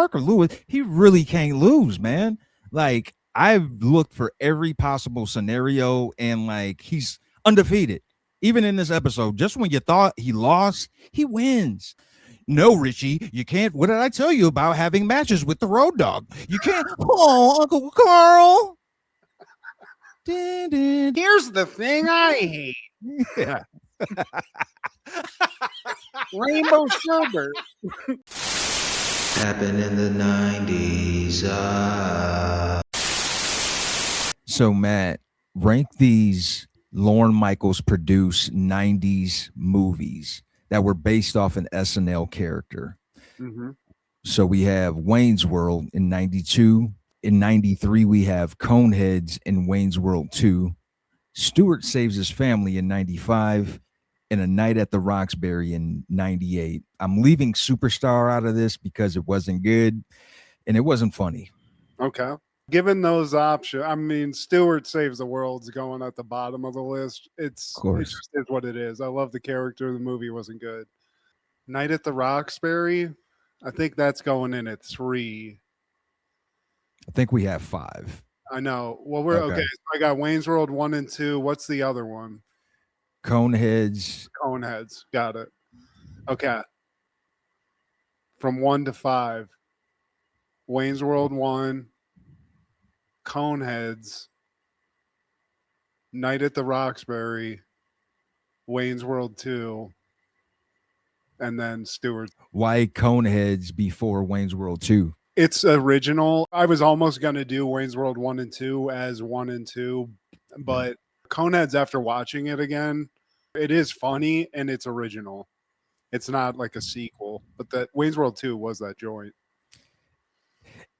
Parker Lewis, he really can't lose, man. Like, I've looked for every possible scenario, and like, he's undefeated. Even in this episode, just when you thought he lost, he wins. No, Richie, you can't. What did I tell you about having matches with the Road Dog? You can't. Oh, Uncle Carl. Here's the thing I hate. Yeah. Rainbow sherbet. Happened in the 90s. So, Matt, rank these Lorne Michaels produced 90s movies that were based off an SNL character. Mm-hmm. So we have Wayne's World in 92. In 93, we have Coneheads in Wayne's World 2. Stewart Saves His Family in 95. And A Night at the Roxbury in 98. I'm leaving Superstar out of this because it wasn't good and it wasn't funny. Okay. Given those options, I mean, Stewart Saves the World's going at the bottom of the list. It just is what it is. I love the character. The movie wasn't good. Night at the Roxbury, I think that's going in at 3. I think we have 5. I know. Well, we're okay. So I got Wayne's World 1 and 2. What's the other one? Coneheads. Coneheads. Got it. Okay. From 1 to 5. Wayne's World 1. Coneheads. Night at the Roxbury. Wayne's World 2. And then Stewart. Why Coneheads before Wayne's World 2? It's original. I was almost going to do Wayne's World 1 and 2 as 1 and 2, but Coneheads, after watching it again, it is funny and it's original. It's not like a sequel, but that Wayne's World 2 was that joint.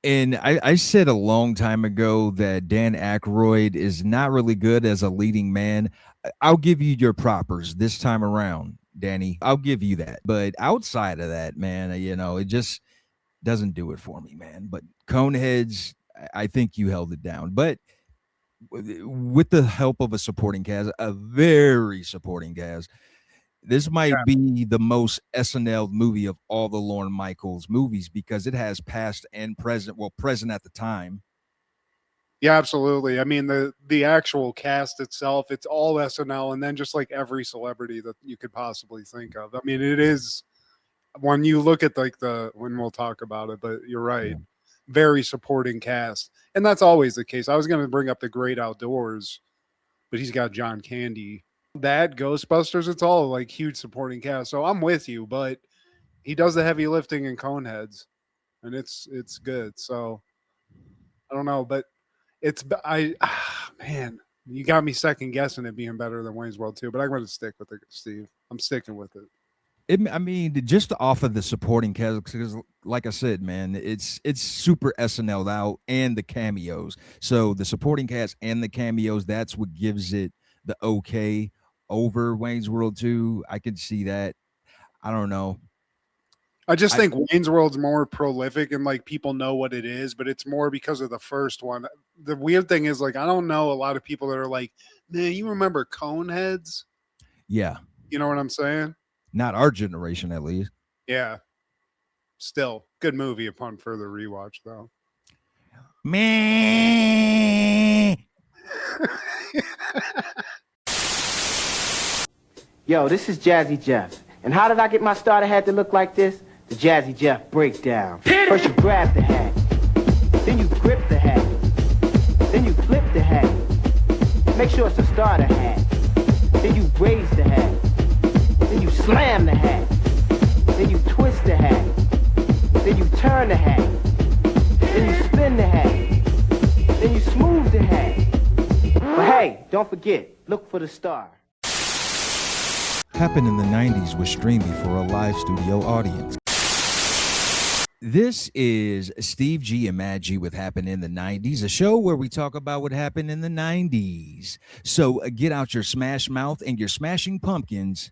And I said a long time ago that Dan Aykroyd is not really good as a leading man. I'll give you your propers this time around, Danny. I'll give you that. But outside of that, man, you know, it just doesn't do it for me, man. But Coneheads, I think you held it down. But with the help of a supporting cast, a very supporting cast, this might be the most SNL movie of all the Lorne Michaels movies because it has past and present, well, present at the time. Yeah, absolutely. I mean, the actual cast itself, it's all SNL, and then just like every celebrity that you could possibly think of. I mean, it is, when you look at like when we'll talk about it, but you're right. Yeah. Very supporting cast. And that's always the case. I was going to bring up The Great Outdoors, but he's got John Candy. That, Ghostbusters, it's all like huge supporting cast. So I'm with you, but he does the heavy lifting in Coneheads, and it's good. So I don't know, but man, you got me second guessing it being better than Wayne's World 2, but I'm going to stick with it, Steve. I'm sticking with it. I mean, just off of the supporting cast, because like I said, man, it's super SNL'd out and the cameos. So the supporting cast and the cameos, that's what gives it the okay over Wayne's World 2. I could see that. I don't know. I just think Wayne's World's more prolific and like people know what it is, but it's more because of the first one. The weird thing is, like, I don't know a lot of people that are like, man, you remember Coneheads? Yeah. You know what I'm saying? Not our generation, at least. Yeah. Still, good movie upon further rewatch, though. Meh. Yo, this is Jazzy Jeff. And how did I get my starter hat to look like this? The Jazzy Jeff breakdown. First you grab the hat. Then you grip the hat. Then you flip the hat. Make sure it's a starter hat. Then you raise the hat. Then you slam the hat. Then you twist the hat. Then you turn the hat. Then you spin the hat. Then you smooth the hat. But hey, don't forget, look for the star. Happened in the 90s was streamed before a live studio audience. This is Steve G and Matt G with Happened in the 90s, a show where we talk about what happened in the 90s. So get out your smash mouth and your smashing pumpkins,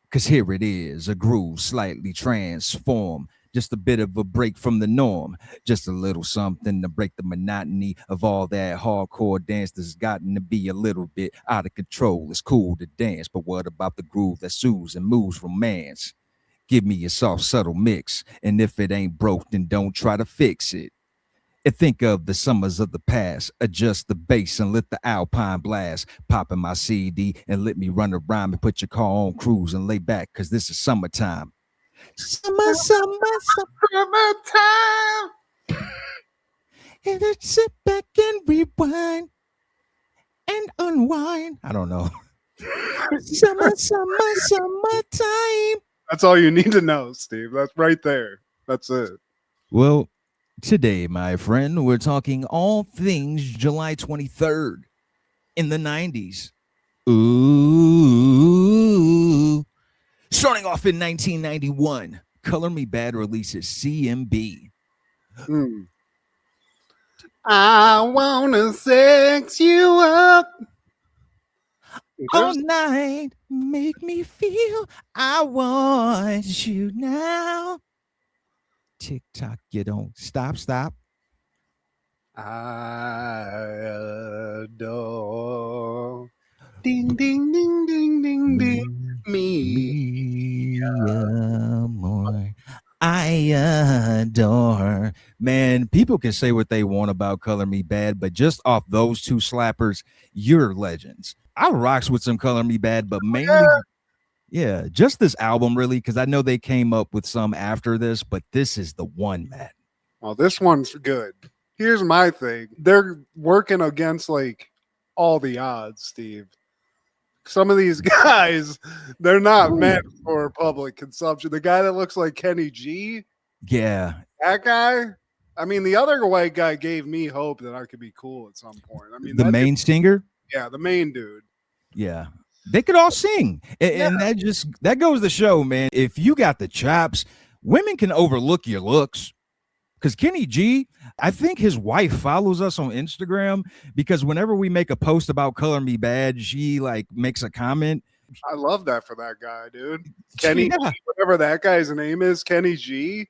because here it is, a groove slightly transformed. Just a bit of a break from the norm. Just a little something to break the monotony of all that hardcore dance that's gotten to be a little bit out of control. It's cool to dance, but what about the groove that soothes and moves romance? Give me a soft, subtle mix. And if it ain't broke, then don't try to fix it. And think of the summers of the past. Adjust the bass and let the alpine blast. Pop in my CD and let me run a rhyme and put your car on cruise and lay back, because this is summertime. Summertime. And let's sit back and rewind and unwind. I don't know. Summertime. That's all you need to know, Steve. That's right there. That's it. Well, today, my friend, we're talking all things July 23rd in the 90s. Ooh. Starting off in 1991, Color Me Bad releases CMB. I wanna sex you up all night, make me feel I want you now. Tick tock, you don't stop. I adore. Ding ding ding ding ding ding me amor. I adore. Man, people can say what they want about Color Me Bad, but just off those two slappers, you're legends. I rocks with some Color Me Bad, but mainly, yeah, just this album really, because I know they came up with some after this, but this is the one, man. Well, this one's good. Here's my thing. They're working against like all the odds, Steve. Some of these guys, they're not meant for public consumption. The guy that looks like Kenny G, yeah, that guy. I mean, the other white guy gave me hope that I could be cool at some point. I mean, the main singer, yeah, the main dude. Yeah, they could all sing, and that goes to show, man. If you got the chops, women can overlook your looks. Because Kenny G, I think his wife follows us on Instagram, because whenever we make a post about Color Me Bad, she like makes a comment. I love that for that guy, dude. Kenny G, whatever that guy's name is, Kenny G.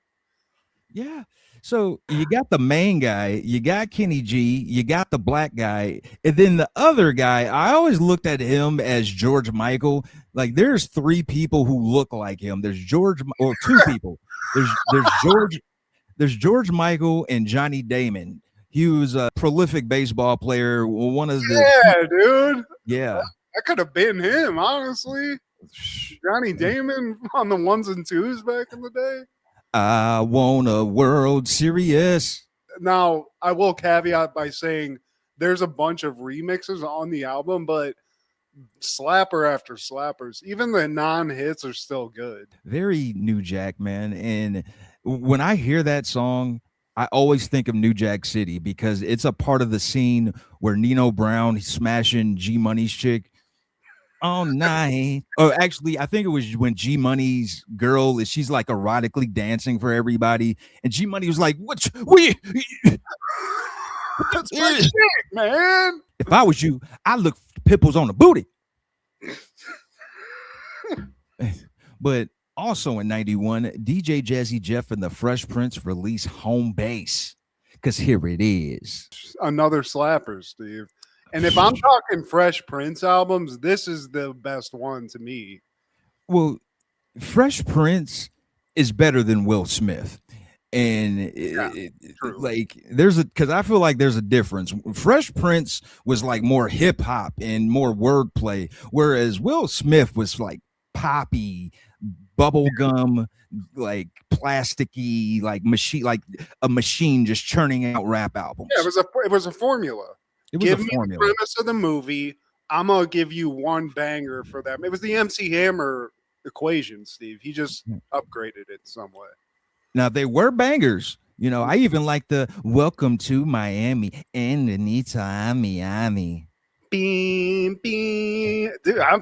Yeah. So you got the main guy, you got Kenny G, you got the black guy, and then the other guy, I always looked at him as George Michael. Like there's three people who look like him. There's George, or two people. There's George Michael and Johnny Damon. He was a prolific baseball player. One of the dude. Yeah, that could have been him, honestly. Johnny Damon on the 1s and 2s back in the day. I want a World Series. Now, I will caveat by saying there's a bunch of remixes on the album, but slapper after slappers, even the non-hits are still good. Very New Jack, man. And when I hear that song, I always think of New Jack City, because it's a part of the scene where Nino Brown smashing G Money's chick all night. Oh, actually, I think it was when G Money's girl is, she's like erotically dancing for everybody, and G Money was like, "What? That's my shit, man. If I was you, I'd look for pimples on the booty." But also in 91, DJ Jazzy Jeff and the Fresh Prince release Home Base, because here it is. Another slapper, Steve. And if I'm talking Fresh Prince albums, this is the best one to me. Well, Fresh Prince is better than Will Smith. And like there's a, because I feel like there's a difference. Fresh Prince was like more hip hop and more wordplay, whereas Will Smith was like poppy, bubblegum, like plasticky, like machine, like a machine just churning out rap albums. Yeah, it was a formula. Give me the premise of the movie. I'm gonna give you one banger for them. It was the MC Hammer equation, Steve. He just upgraded it some way. Now they were bangers. You know, I even like the "Welcome to Miami" and anytime Miami. Beam, beam. Dude, I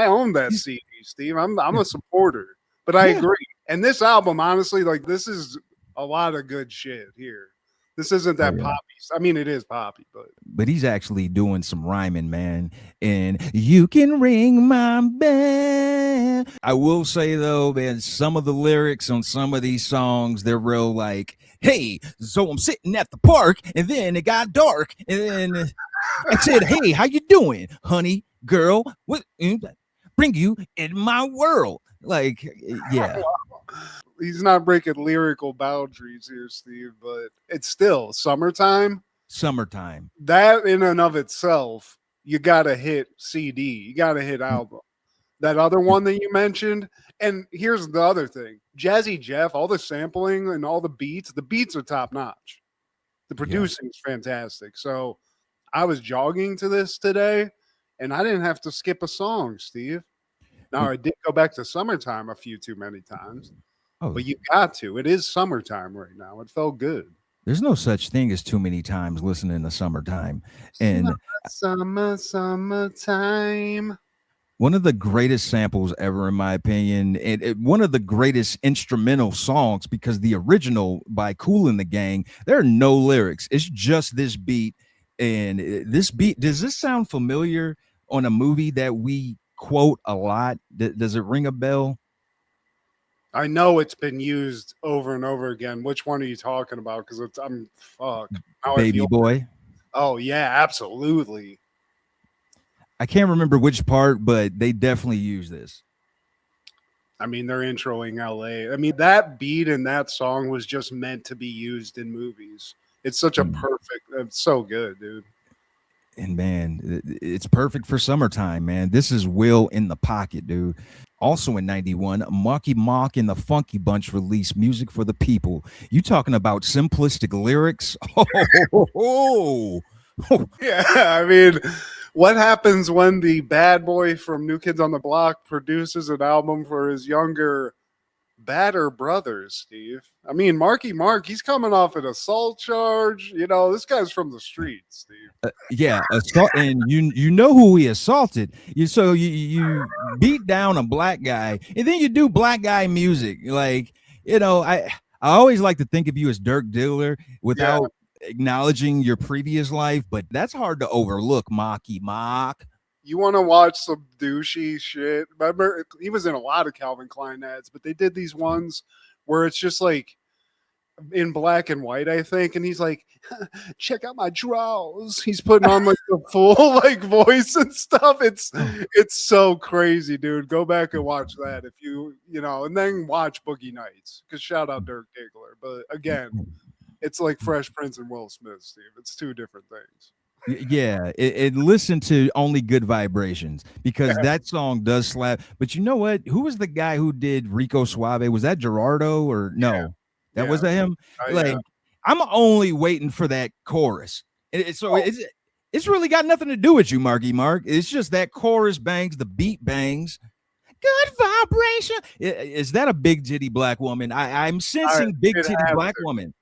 own that CD, Steve. I'm a supporter, but I agree. And this album, honestly, like this is a lot of good shit here. This isn't that poppy. I mean, it is poppy, but he's actually doing some rhyming, man. And you can ring my bell. I will say though, man, some of the lyrics on some of these songs, they're real like, "Hey, so I'm sitting at the park, and then it got dark, and then I said, hey, how you doing, honey, girl? What bring you in my world?" Like, yeah. He's not breaking lyrical boundaries here, Steve, but it's still summertime. Summertime. That in and of itself, you got to hit CD. You got to hit album. That other one that you mentioned. And here's the other thing. Jazzy Jeff, all the sampling and all the beats are top notch. The producing is fantastic. So I was jogging to this today, and I didn't have to skip a song, Steve. Now, I did go back to summertime a few too many times. Oh, But you got to. It is summertime right now. It felt good. there's no such thing as too many times listening to summertime. And summertime. one of the greatest samples ever, in my opinion, and one of the greatest instrumental songs, because the original by Kool and the Gang, there are no lyrics. It's just this beat. And this beat, does this sound familiar on a movie that we quote a lot? Does it ring a bell? I know it's been used over and over again. Which one are you talking about? Because I'm fuck. Now Baby Boy. Oh yeah, absolutely. I can't remember which part, but they definitely use this. I mean, they're introing LA. I mean, that beat in that song was just meant to be used in movies. It's such a it's so good, dude. And man, it's perfect for summertime, man. This is Will in the Pocket, dude. Also in 91, Marky Mark and the Funky Bunch released Music for the People. You talking about simplistic lyrics? Oh. Yeah, I mean, what happens when the bad boy from New Kids on the Block produces an album for his younger, badder brothers, Steve? I mean, Marky Mark, he's coming off an assault charge. You know, this guy's from the streets, Steve. Yeah, assault, and you know who he assaulted. You beat down a black guy, and then you do black guy music. Like, you know, I always like to think of you as Dirk Diggler without acknowledging your previous life, but that's hard to overlook. Marky Mark. You want to watch some douchey shit? Remember, he was in a lot of Calvin Klein ads, but they did these ones where it's just like in black and white, I think, and he's like, check out my drawers. He's putting on like the full like voice and stuff. It's so crazy, dude. Go back and watch that if you know, and then watch Boogie Nights, because shout out Dirk Diggler. But again, it's like Fresh Prince and Will Smith, Steve. It's two different things. Yeah, and listen to Only Good Vibrations, because that song does slap. But you know what? Who was the guy who did Rico Suave? Was that Gerardo or no? Yeah. That was that him? Yeah. Like, I'm only waiting for that chorus. It's really got nothing to do with you, Marky Mark. It's just that chorus bangs, the beat bangs. Good vibration. Is that a big titty black woman? I'm sensing big titty black woman.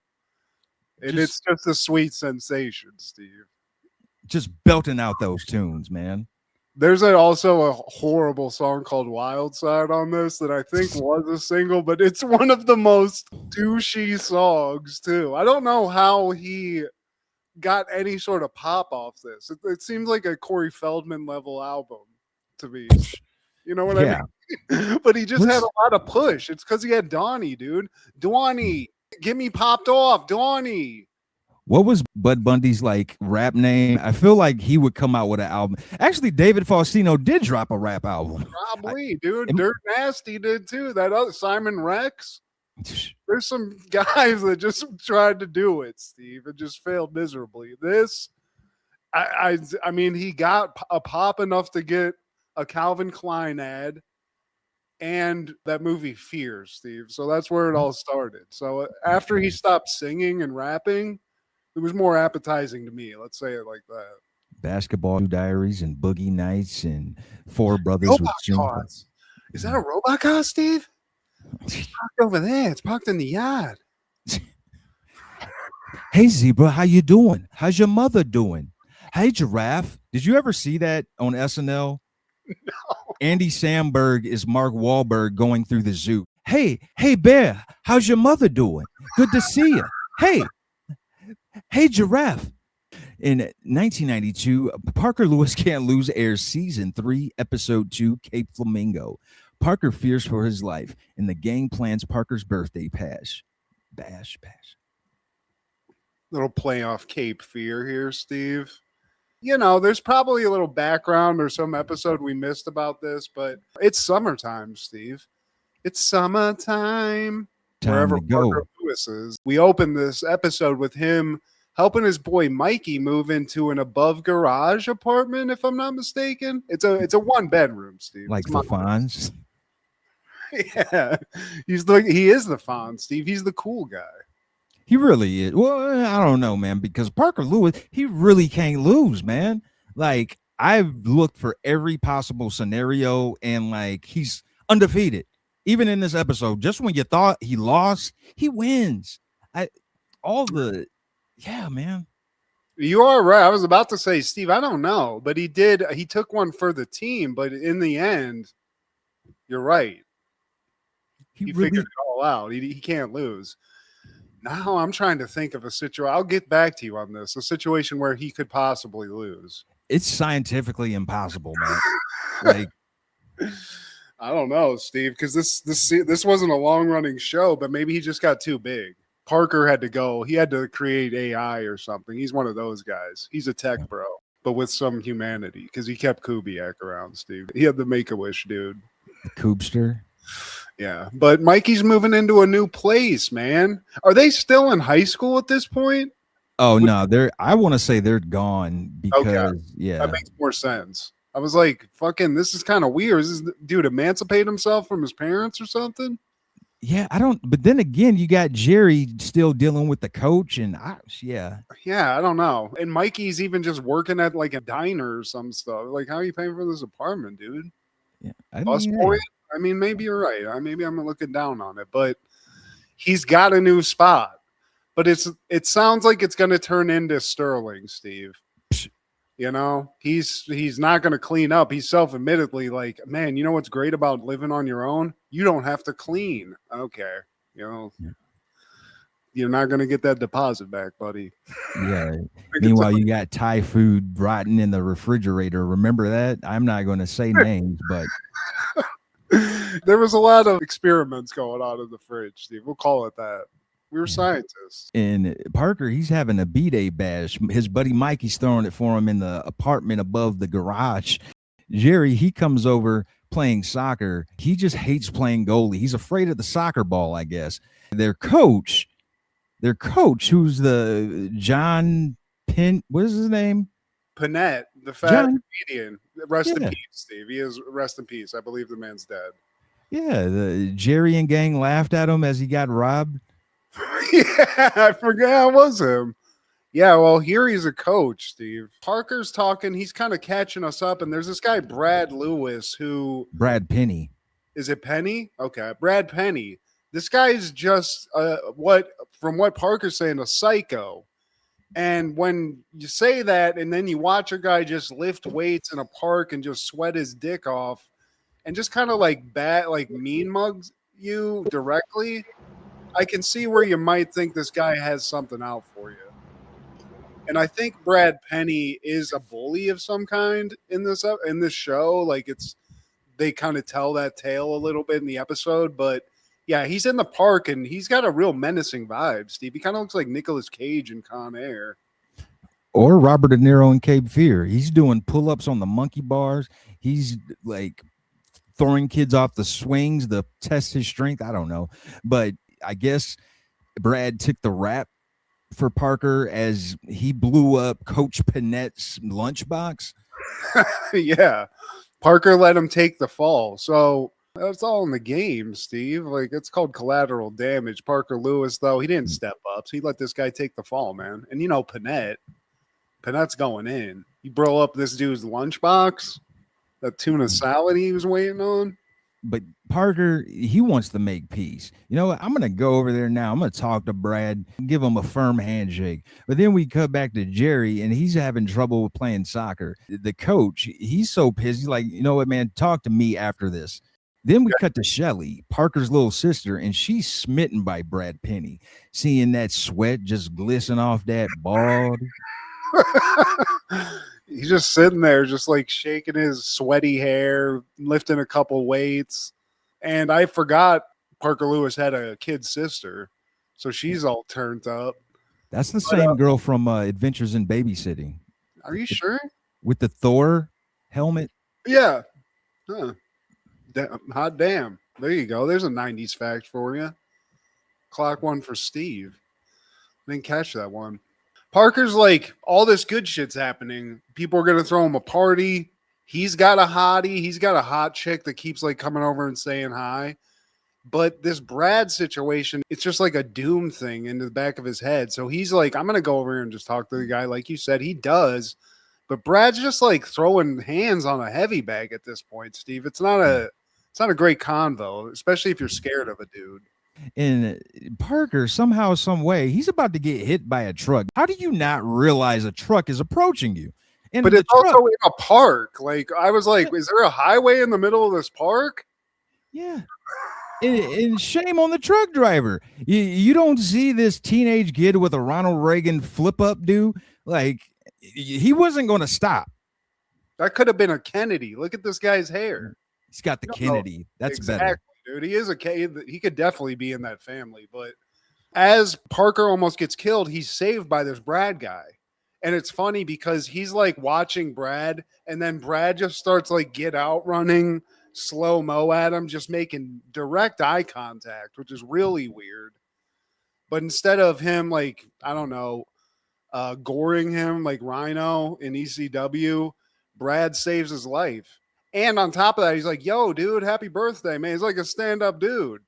It's just a sweet sensation, Steve. Just belting out those tunes, man. There's also a horrible song called Wild Side on this that I think was a single, but it's one of the most douchey songs, too. I don't know how he got any sort of pop off this. It seems like a Corey Feldman level album to me. You know what I mean? But he just had a lot of push. It's because he had Donnie, dude. Donnie, get me popped off, Donnie. What was Bud Bundy's like rap name? I feel like he would come out with an album. Actually, David Faustino did drop a rap album. Probably, dude. Dirt Nasty did too. That other Simon Rex. There's some guys that just tried to do it, Steve, and just failed miserably. This, I mean, he got a pop enough to get a Calvin Klein ad and that movie Fear, Steve. So that's where it all started. So after he stopped singing and rapping, it was more appetizing to me. Let's say it like that. Basketball Diaries and Boogie Nights and Four Brothers Robot with Jim. cars. Is that a robot car, Steve? It's parked over there. It's parked in the yard. Hey Zebra, how you doing? How's your mother doing? Hey Giraffe, did you ever see that on SNL? No. Andy Samberg is Mark Wahlberg going through the zoo. Hey Bear, how's your mother doing? Good to see you. Hey Giraffe. In 1992, Parker Lewis Can't Lose airs season 3, episode 2, Cape Flamingo. Parker fears for his life, and the gang plans Parker's birthday bash. Little play off Cape Fear here, Steve. You know, there's probably a little background or some episode we missed about this, but it's summertime, Steve. It's summertime. Time Wherever to go. Parker Lewis is. We opened this episode with him helping his boy Mikey move into an above garage apartment, if I'm not mistaken. It's a 1-bedroom, Steve. Like It's the modest. Fonz. Yeah. He is the Fonz, Steve. He's the cool guy. He really is. Well, I don't know, man, because Parker Lewis, he really can't lose, man. Like, I've looked for every possible scenario, and like he's undefeated. Even in this episode, just when you thought he lost, he wins. Yeah, man. You are right. I was about to say, Steve, I don't know, but he took one for the team, but in the end, you're right. He really figured it all out. He can't lose. Now I'm trying to think of a situation. I'll get back to you on this. A situation where he could possibly lose. It's scientifically impossible, man. Like, I don't know, Steve, because this wasn't a long running show, but maybe he just got too big. Parker had to go. He had to create AI or something. He's one of those guys. He's a tech bro, but with some humanity because he kept Kubiak around, Steve. He had the Make-A-Wish dude. the Coopster. Yeah, but Mikey's moving into a new place, man. Are they still in high school at this point? Oh no, I want to say they're gone because yeah, that makes more sense. I was like, fucking, this is kind of weird. Is this dude emancipate himself from his parents or something? Yeah, I don't. But then again, you got Jerry still dealing with the coach, and Yeah, I don't know. And Mikey's even just working at like a diner or some stuff. Like, how are you paying for this apartment, dude? Yeah, Point. I mean, maybe you're right. Maybe I'm looking down on it, but he's got a new spot. But it sounds like it's going to turn into Sterling, Steve. You know, he's not going to clean up. He's self-admittedly like, man, you know what's great about living on your own? You don't have to clean. Okay, you know, you're not going to get that deposit back, buddy. Yeah. Meanwhile, you got Thai food rotting in the refrigerator. Remember that? I'm not going to say names, but there was a lot of experiments going on in the fridge, Steve. We'll call it that. We were scientists. And Parker, he's having a B-Day bash. His buddy Mikey's throwing it for him in the apartment above the garage. Jerry, he comes over playing soccer. He just hates playing goalie. He's afraid of the soccer ball, I guess. Their coach, who's the John Pin, what is his name? Panette, the fat comedian. Rest in peace, Steve. He is rest in peace. I believe the man's dead. Yeah, the Jerry and gang laughed at him as he got robbed. Yeah, I forgot it was him. Yeah, well, here he's a coach, Steve. Parker's talking. He's kind of catching us up, and there's this guy, Brad Lewis, Brad Penny. Is it Penny? Okay, Brad Penny. This guy's just from what Parker's saying, a psycho. And when you say that, and then you watch a guy just lift weights in a park and just sweat his dick off, and just kind of like mean mugs you directly, I can see where you might think this guy has something out for you. And I think Brad Penny is a bully of some kind in this show. Like they kind of tell that tale a little bit in the episode, but yeah, he's in the park and he's got a real menacing vibe, Steve. He kind of looks like Nicolas Cage in Con Air. Or Robert De Niro in Cape Fear. He's doing pull-ups on the monkey bars. He's like throwing kids off the swings to test his strength. I don't know. But I guess Brad took the rap for Parker as he blew up Coach Panette's lunchbox. Yeah. Parker let him take the fall. So that's all in the game, Steve. Like, it's called collateral damage. Parker Lewis, though, he didn't step up. So he let this guy take the fall, man. And, you know, Panette's going in. You blow up this dude's lunchbox, that tuna salad he was waiting on. But Parker, he wants to make peace. You know what? I'm going to go over there now. I'm going to talk to Brad, give him a firm handshake. But then we cut back to Jerry, and he's having trouble with playing soccer. The coach, he's so pissed. He's like, you know what, man? Talk to me after this. Then we cut to Shelly, Parker's little sister, and she's smitten by Brad Penny, seeing that sweat just glisten off that bald. He's just sitting there, just like shaking his sweaty hair, lifting a couple weights. And I forgot Parker Lewis had a kid sister, so she's all turned up. That's the same girl from Adventures in Babysitting. Are you sure? With the Thor helmet? Yeah. Huh. Hot damn. There you go. There's a 90s fact for you. Clock one for Steve. Didn't catch that one. Parker's like, all this good shit's happening. People are going to throw him a party. He's got a hottie. He's got a hot chick that keeps like coming over and saying hi. But this Brad situation, it's just like a doom thing in the back of his head. So he's like, I'm going to go over here and just talk to the guy. Like you said, he does. But Brad's just like throwing hands on a heavy bag at this point, Steve. It's not a great convo, especially if you're scared of a dude. And Parker, somehow, some way, he's about to get hit by a truck. How do you not realize a truck is approaching you? And but it's also in a park. Like, I was like, is there a highway in the middle of this park? Yeah. And shame on the truck driver. You don't see this teenage kid with a Ronald Reagan flip up do. Like, he wasn't going to stop. That could have been a Kennedy. Look at this guy's hair. He's got the Kennedy. That's better. Dude, he is he could definitely be in that family. But as Parker almost gets killed, he's saved by this Brad guy. And it's funny because he's like watching Brad, and then Brad just starts like get out running slow-mo at him, just making direct eye contact, which is really weird. But instead of him, like, I don't know, goring him like Rhino in ECW, Brad saves his life. And on top of that, he's like, yo, dude, happy birthday, man. He's like a stand-up dude.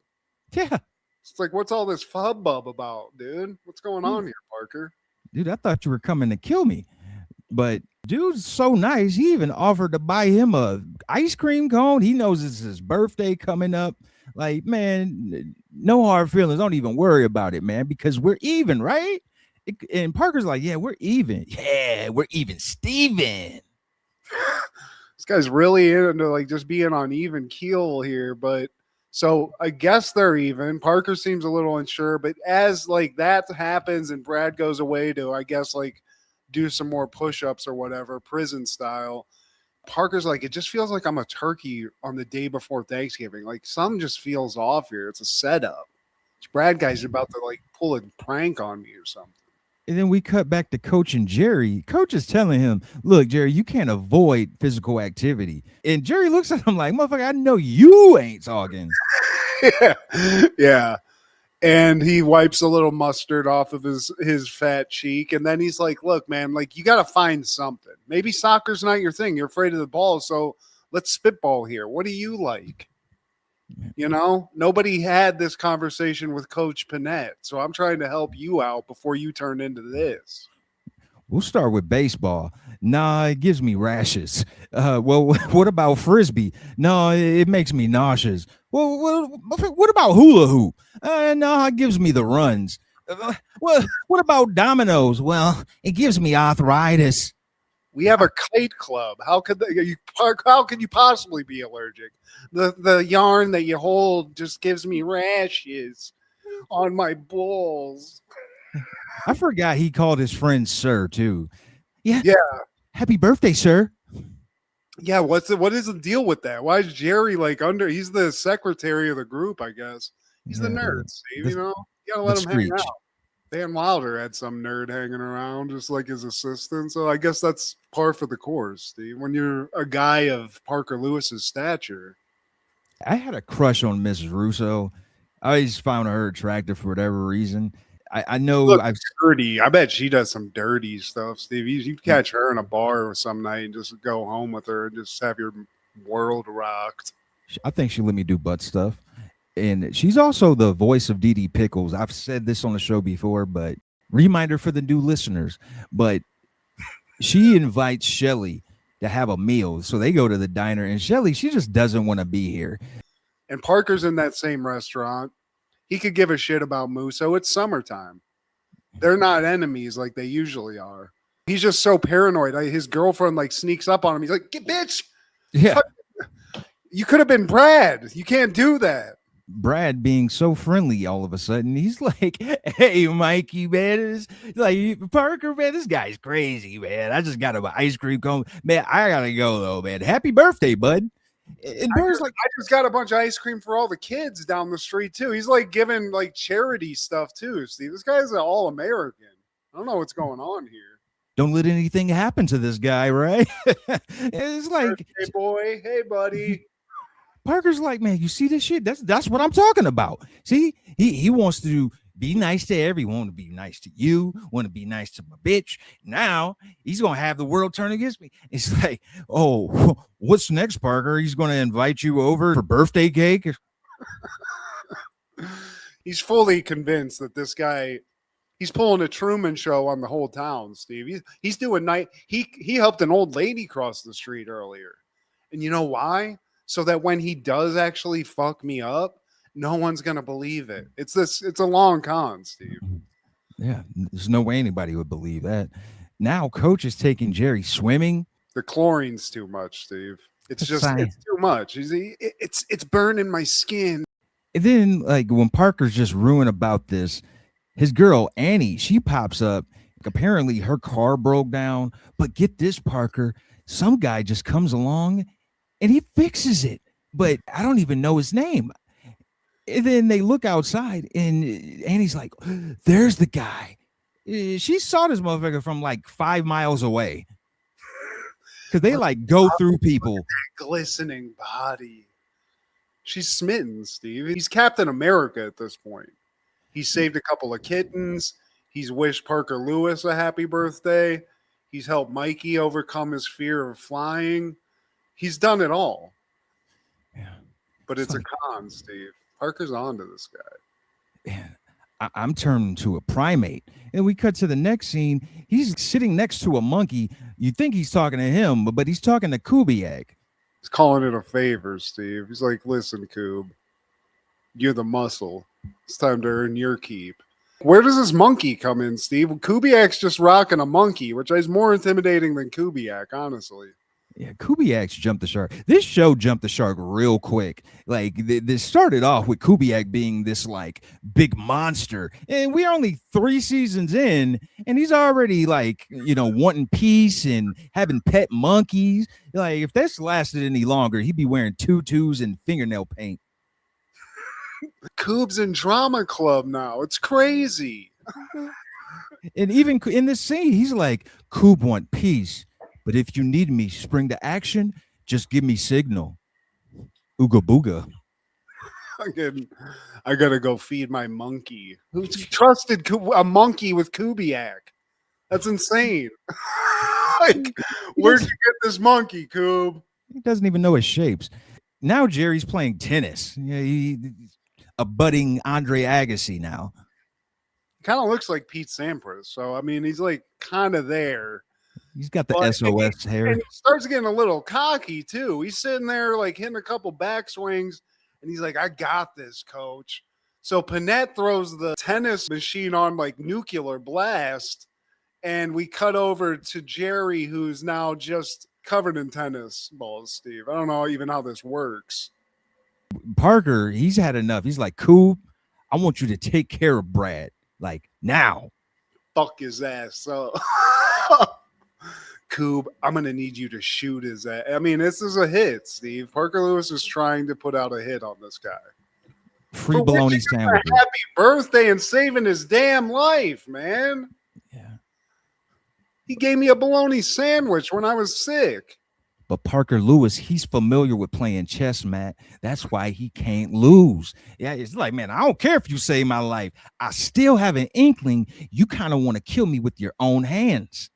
Yeah. It's like, what's all this hubbub about, dude? What's going on here, Parker? Dude, I thought you were coming to kill me. But dude's so nice. He even offered to buy him a ice cream cone. He knows it's his birthday coming up. Like, man, no hard feelings. Don't even worry about it, man, because we're even, right? And Parker's like, yeah, we're even. Yeah, we're even Steven. This guy's really into like just being on even keel here. But so I guess they're even. Parker seems a little unsure. But as like that happens and Brad goes away to, I guess, like do some more push-ups or whatever, prison style, Parker's like, it just feels like I'm a turkey on the day before Thanksgiving. Like, something just feels off here. It's a setup. This Brad guy's about to like pull a prank on me or something. And then we cut back to Coach and Jerry. Coach is telling him, look, Jerry, you can't avoid physical activity. And Jerry looks at him like, motherfucker, I know you ain't talking. Yeah. And he wipes a little mustard off of his fat cheek. And then he's like, look, man, like, you got to find something. Maybe soccer's not your thing. You're afraid of the ball. So let's spitball here. What do you like? You know, nobody had this conversation with Coach Panette. So I'm trying to help you out before you turn into this. We'll start with baseball. Nah, it gives me rashes. Well, what about frisbee? No, it makes me nauseous. Well, what about hula hoop? No, it gives me the runs. Well, what about dominoes? Well, it gives me arthritis. We have a kite club. How can you possibly be allergic? The yarn that you hold just gives me rashes on my balls. I forgot he called his friend sir too. Yeah. Happy birthday, sir. Yeah, what is the deal with that? Why is Jerry like under? He's the secretary of the group, I guess. He's the nerd, Steve. You know, you gotta let him hang out. Dan Wilder had some nerd hanging around, just like his assistant. So I guess that's par for the course, Steve. When you're a guy of Parker Lewis's stature. I had a crush on Mrs. Russo. I always found her attractive for whatever reason. I know I've dirty. I bet she does some dirty stuff, Steve. You'd catch her in a bar some night and just go home with her and just have your world rocked. I think she let me do butt stuff. And she's also the voice of Dee Dee Pickles. I've said this on the show before, but reminder for the new listeners. But she invites Shelly to have a meal. So they go to the diner, and Shelly, she just doesn't want to be here. And Parker's in that same restaurant. He could give a shit about Musso. It's summertime. They're not enemies like they usually are. He's just so paranoid. His girlfriend like sneaks up on him. He's like, "Get bitch." Yeah. You could have been Brad. You can't do that. Brad being so friendly all of a sudden, he's like, hey, Mikey, man. It's like, Parker, man, this guy's crazy, man. I just got him an ice cream cone. Man, I got to go, though, man. Happy birthday, bud. And Bird's like, I just got a bunch of ice cream for all the kids down the street, too. He's like giving like charity stuff, too, Steve. This guy's an all-American. I don't know what's going on here. Don't let anything happen to this guy, right? It's like, hey, boy. Hey, buddy. Parker's like, man, you see this shit? That's what I'm talking about. See, he wants to be nice to everyone, want to be nice to you, want to be nice to my bitch. Now he's gonna have the world turn against me. It's like, oh, what's next, Parker? He's gonna invite you over for birthday cake. He's fully convinced that this guy, he's pulling a Truman Show on the whole town, Steve. He's doing night. He helped an old lady cross the street earlier. And you know why? So that when he does actually fuck me up, no one's going to believe it. It's a long con, Steve. Yeah, there's no way anybody would believe that. Now Coach is taking Jerry swimming. The chlorine's too much, Steve. It's too much. It's burning my skin. And then, like, when Parker's just ruined about this, his girl Annie, she pops up. Apparently her car broke down, but get this, Parker, some guy just comes along and he fixes it, but I don't even know his name. And then they look outside and Annie's like, there's the guy. She saw this motherfucker from like 5 miles away, because they like go through people. That glistening body. She's smitten, Steve. He's Captain America at this point. He saved a couple of kittens. He's wished Parker Lewis a happy birthday. He's helped Mikey overcome his fear of flying. He's done it all. Yeah. But it's a con, Steve. Parker's onto this guy. Man, I'm turning to a primate. And we cut to the next scene. He's sitting next to a monkey. You think he's talking to him, but he's talking to Kubiak. He's calling it a favor, Steve. He's like, listen, Koob, you're the muscle. It's time to earn your keep. Where does this monkey come in, Steve? Kubiak's just rocking a monkey, which is more intimidating than Kubiak, honestly. Yeah, Kubiak's jumped the shark. This show jumped the shark real quick. Like, this started off with Kubiak being this like big monster, and we're only 3 seasons in, and he's already like, wanting peace and having pet monkeys. Like, if this lasted any longer, he'd be wearing tutus and fingernail paint. Koob's in drama club now. It's crazy. And even in this scene, he's like, Koob want peace, but if you need me spring to action, just give me signal. Ooga booga. I gotta go feed my monkey. Who trusted a monkey with Kubiak? That's insane. Like, where'd you get this monkey, Koob? He doesn't even know his shapes. Now Jerry's playing tennis. Yeah, he's a budding Andre Agassi now. Kind of looks like Pete Sampras. So, I mean, he's like kind of there. He's got the SOS hair. And he starts getting a little cocky, too. He's sitting there, like, hitting a couple backswings, and he's like, I got this, coach. So Panette throws the tennis machine on, like, nuclear blast, and we cut over to Jerry, who's now just covered in tennis balls, Steve. I don't know even how this works. Parker, he's had enough. He's like, Koob, I want you to take care of Brad. Like, now. Fuck his ass. So, Koob, I'm going to need you to shoot his ass. I mean, this is a hit, Steve. Parker Lewis is trying to put out a hit on this guy. Free bologna sandwich. Happy birthday and saving his damn life, man. Yeah. He gave me a bologna sandwich when I was sick. But Parker Lewis, he's familiar with playing chess, Matt. That's why he can't lose. Yeah, it's like, man, I don't care if you save my life. I still have an inkling you kind of want to kill me with your own hands.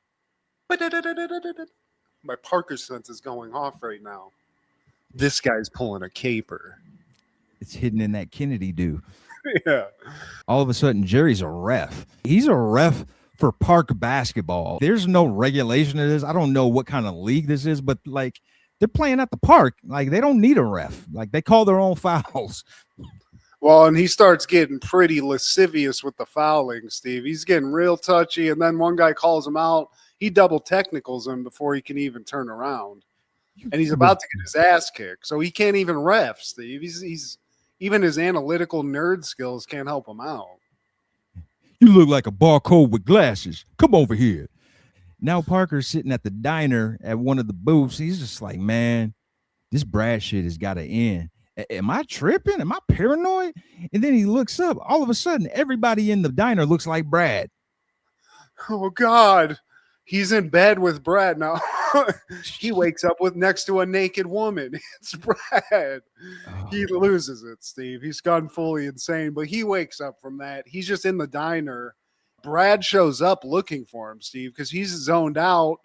My Parker sense is going off right now. This guy's pulling a caper. It's hidden in that Kennedy do. Yeah. All of a sudden, Jerry's a ref. He's a ref for park basketball. There's no regulation of this. I don't know what kind of league this is, but like, they're playing at the park. Like, they don't need a ref. Like, they call their own fouls. Well, and he starts getting pretty lascivious with the fouling, Steve. He's getting real touchy, and then one guy calls him out. He double technicals him before he can even turn around. And he's about to get his ass kicked. So he can't even ref, Steve. He's even his analytical nerd skills can't help him out. You look like a barcode with glasses. Come over here. Now Parker's sitting at the diner at one of the booths. He's just like, man, this Brad shit has got to end. Am I tripping? Am I paranoid? And then he looks up. All of a sudden, everybody in the diner looks like Brad. Oh, God. He's in bed with Brad now. he wakes up with next to a naked woman. It's Brad. He loses it, Steve. He's gone fully insane, but he wakes up from that. He's just in the diner. Brad shows up looking for him, Steve, because he's zoned out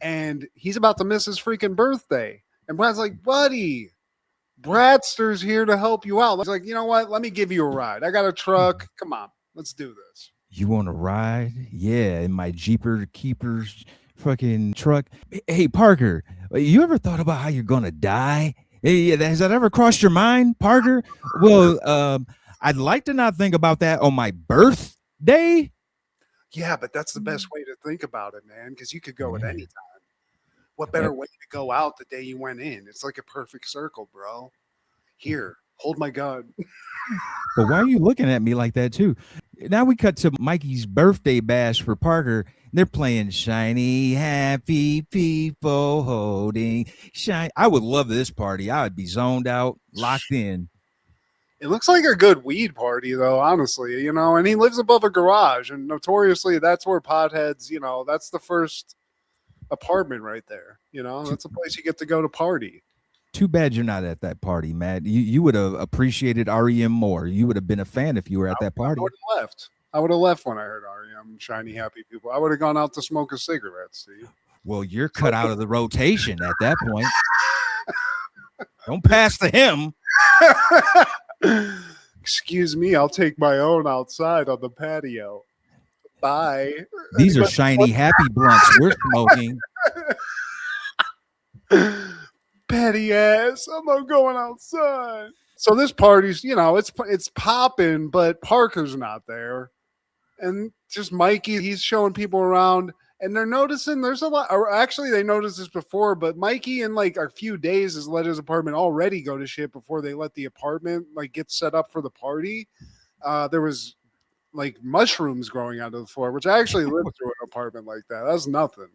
and he's about to miss his freaking birthday. And Brad's like, buddy, Bradster's here to help you out. He's like, you know what? Let me give you a ride. I got a truck. Come on, let's do this. You want to ride? Yeah, in my Jeeper Keepers fucking truck. Hey, Parker, you ever thought about how you're going to die? Hey, has that ever crossed your mind, Parker? Well, I'd like to not think about that on my birthday. Yeah, but that's the best way to think about it, man, because you could go at any time. What better way to go out the day you went in? It's like a perfect circle, bro. Here, hold my gun. But why are you looking at me like that, too? Now we cut to Mikey's birthday bash for Parker. They're playing Shiny Happy People Holding Shiny. I would love this party. I would be zoned out, locked in. It looks like a good weed party, though, honestly, you know, and he lives above a garage, and notoriously that's where potheads, you know, that's the first apartment right there, you know, that's a place you get to go to party. Too bad you're not at that party, Matt. You would have appreciated REM more. You would have been a fan if you were at that party. I would have left when I heard REM, Shiny Happy People. I would have gone out to smoke a cigarette, Steve. Well, you're cut out of the rotation at that point. Don't pass to him. Excuse me, I'll take my own outside on the patio. Bye. These are Shiny Happy blunts we're smoking. Petty ass, I'm not going outside. So this party's, you know, it's popping, but Parker's not there. And just Mikey, he's showing people around. And they're noticing there's a lot, or actually they noticed this before, but Mikey in like a few days has let his apartment already go to shit before they let the apartment like get set up for the party. There was like mushrooms growing out of the floor, which I actually lived through an apartment like that. That's nothing.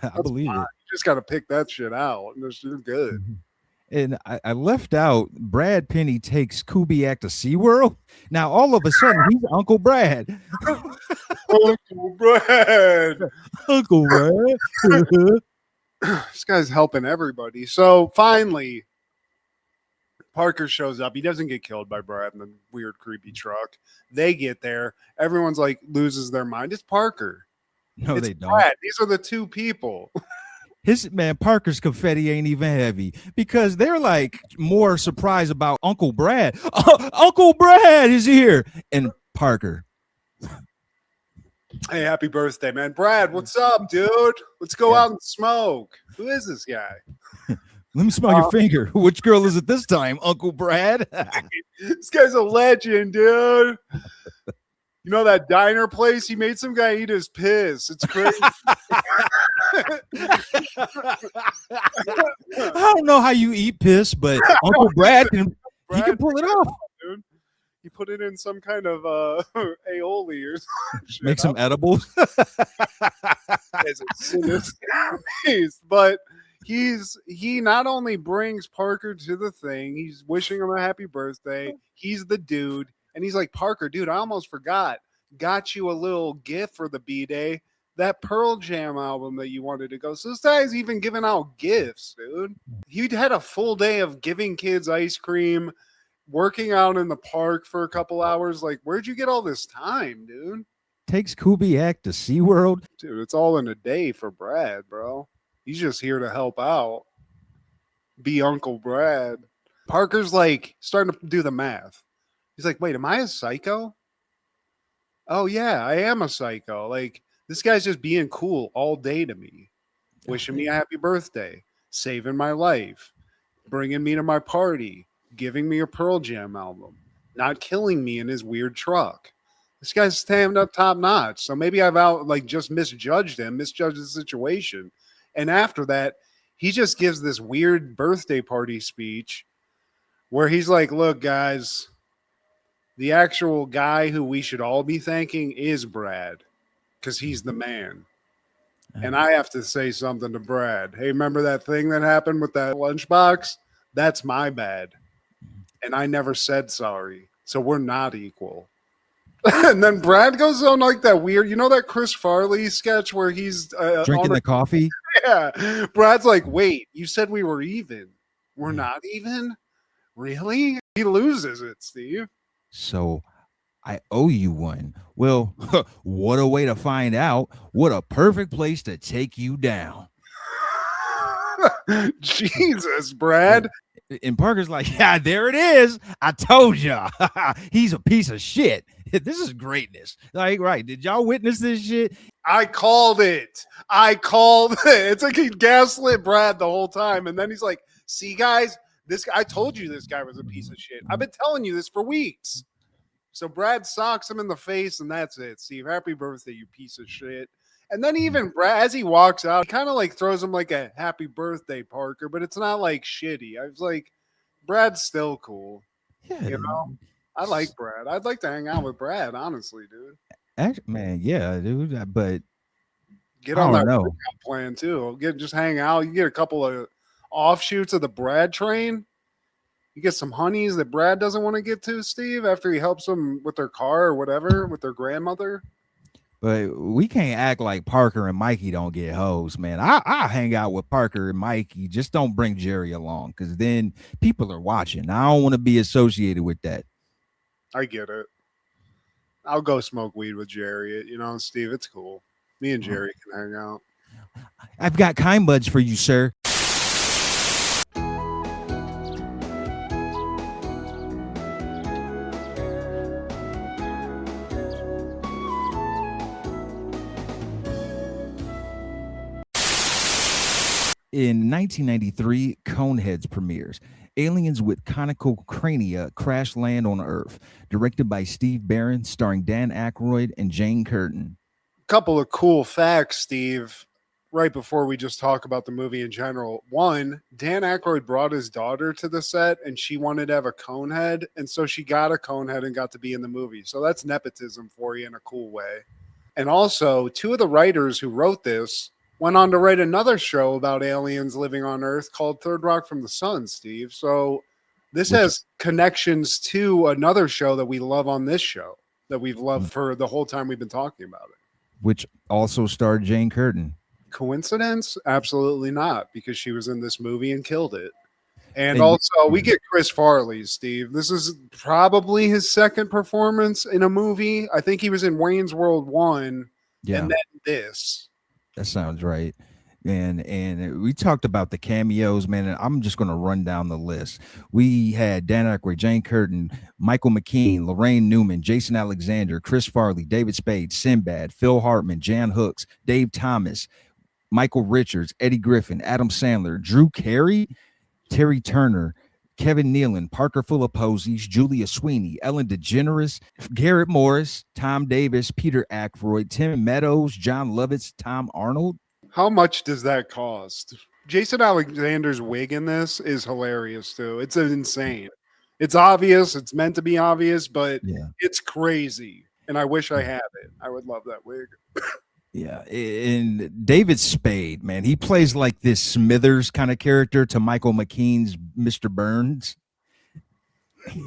I believe it. You just got to pick that shit out. And it's good. And I left out Brad Penny takes Kubiak to SeaWorld. Now, all of a sudden, he's Uncle Brad. Uncle Brad. Uncle Brad. This guy's helping everybody. So finally, Parker shows up. He doesn't get killed by Brad in the weird, creepy truck. They get there. Everyone's like loses their mind. It's Parker. No, it's they don't. Brad. These are the two people. Parker's confetti ain't even heavy because they're like more surprised about Uncle Brad. Uncle Brad is here. And Parker. Hey, happy birthday, man. Brad, what's up, dude? Let's go out and smoke. Who is this guy? Let me smell your finger. Which girl is it this time, Uncle Brad? This guy's a legend, dude. You know that diner place? He made some guy eat his piss. It's crazy. I don't know how you eat piss, but Uncle Brad can pull it off. Dude. He put it in some kind of aioli or something. Make some edibles. But he not only brings Parker to the thing, he's wishing him a happy birthday. He's the dude. And he's like, Parker, dude, I almost forgot. Got you a little gift for the B-Day. That Pearl Jam album that you wanted to go. So this guy's even giving out gifts, dude. He had a full day of giving kids ice cream, working out in the park for a couple hours. Like, where'd you get all this time, dude? Takes Kubiak to SeaWorld. Dude, it's all in a day for Brad, bro. He's just here to help out. Be Uncle Brad. Parker's like starting to do the math. He's like, wait, am I a psycho? Oh, yeah, I am a psycho. Like, this guy's just being cool all day to me, wishing me a happy birthday, saving my life, bringing me to my party, giving me a Pearl Jam album, not killing me in his weird truck. This guy's standing up top notch. So maybe I've just misjudged the situation. And after that, he just gives this weird birthday party speech where he's like, look, guys, the actual guy who we should all be thanking is Brad, because he's the man. And I have to say something to Brad. Hey, remember that thing that happened with that lunchbox? That's my bad. And I never said sorry. So we're not equal. And then Brad goes on like that weird, that Chris Farley sketch where he's Drinking the coffee. Yeah. Brad's like, wait, you said we were even. We're not even? Really? He loses it, Steve. So I owe you one. Well, what a way to find out. What a perfect place to take you down. Jesus, Brad. And Parker's like, yeah, there it is. I told ya. He's a piece of shit. This is greatness. Like, right. Did y'all witness this shit? I called it. It's like he gaslit Brad the whole time. And then he's like, see, guys, I told you this guy was a piece of shit. I've been telling you this for weeks. So Brad socks him in the face, and that's it. Steve, happy birthday, you piece of shit. And then even Brad, as he walks out, kind of like throws him like a happy birthday, Parker, but it's not like shitty. I was like, Brad's still cool. Yeah. I like Brad. I'd like to hang out with Brad, honestly, dude. Actually, man, yeah, dude. But get on that workout plan too. Just hang out. You get a couple of offshoots of the Brad train. You get some honeys that Brad doesn't want to get to, Steve, after he helps them with their car or whatever, with their grandmother. But we can't act like Parker and Mikey don't get hoes, man. I hang out with Parker and Mikey. Just don't bring Jerry along, because then people are watching. I don't want to be associated with that. I get it. I'll go smoke weed with Jerry. Steve, it's cool. Me and Jerry can hang out. I've got kind buds for you, sir. In 1993, Coneheads premieres. Aliens with conical crania crash land on Earth. Directed by Steve Barron, starring Dan Aykroyd and Jane Curtin. Couple of cool facts, Steve, right before we just talk about the movie in general. One, Dan Aykroyd brought his daughter to the set, and she wanted to have a conehead, and so she got a conehead and got to be in the movie. So that's nepotism for you in a cool way. And also, two of the writers who wrote this went on to write another show about aliens living on Earth called Third Rock from the Sun, Steve. So this has connections to another show that we love on this show, that we've loved for the whole time we've been talking about it. Which also starred Jane Curtin. Coincidence? Absolutely not, because she was in this movie and killed it. And also, we get Chris Farley, Steve. This is probably his second performance in a movie. I think he was in Wayne's World 1, and then this. That sounds right. And we talked about the cameos, man, and I'm just going to run down the list. We had Dan Aykroyd, Jane Curtin, Michael McKean, Lorraine Newman, Jason Alexander, Chris Farley, David Spade, Sinbad, Phil Hartman, Jan Hooks, Dave Thomas, Michael Richards, Eddie Griffin, Adam Sandler, Drew Carey, Terry Turner, Kevin Nealon, Parker Philipposis, Julia Sweeney, Ellen DeGeneres, Garrett Morris, Tom Davis, Peter Ackroyd, Tim Meadows, John Lovitz, Tom Arnold. How much does that cost? Jason Alexander's wig in this is hilarious too. It's insane. It's obvious. It's meant to be obvious, but it's crazy. And I wish I had it. I would love that wig. Yeah, and David Spade, man, he plays like this Smithers kind of character to Michael McKean's Mr. Burns.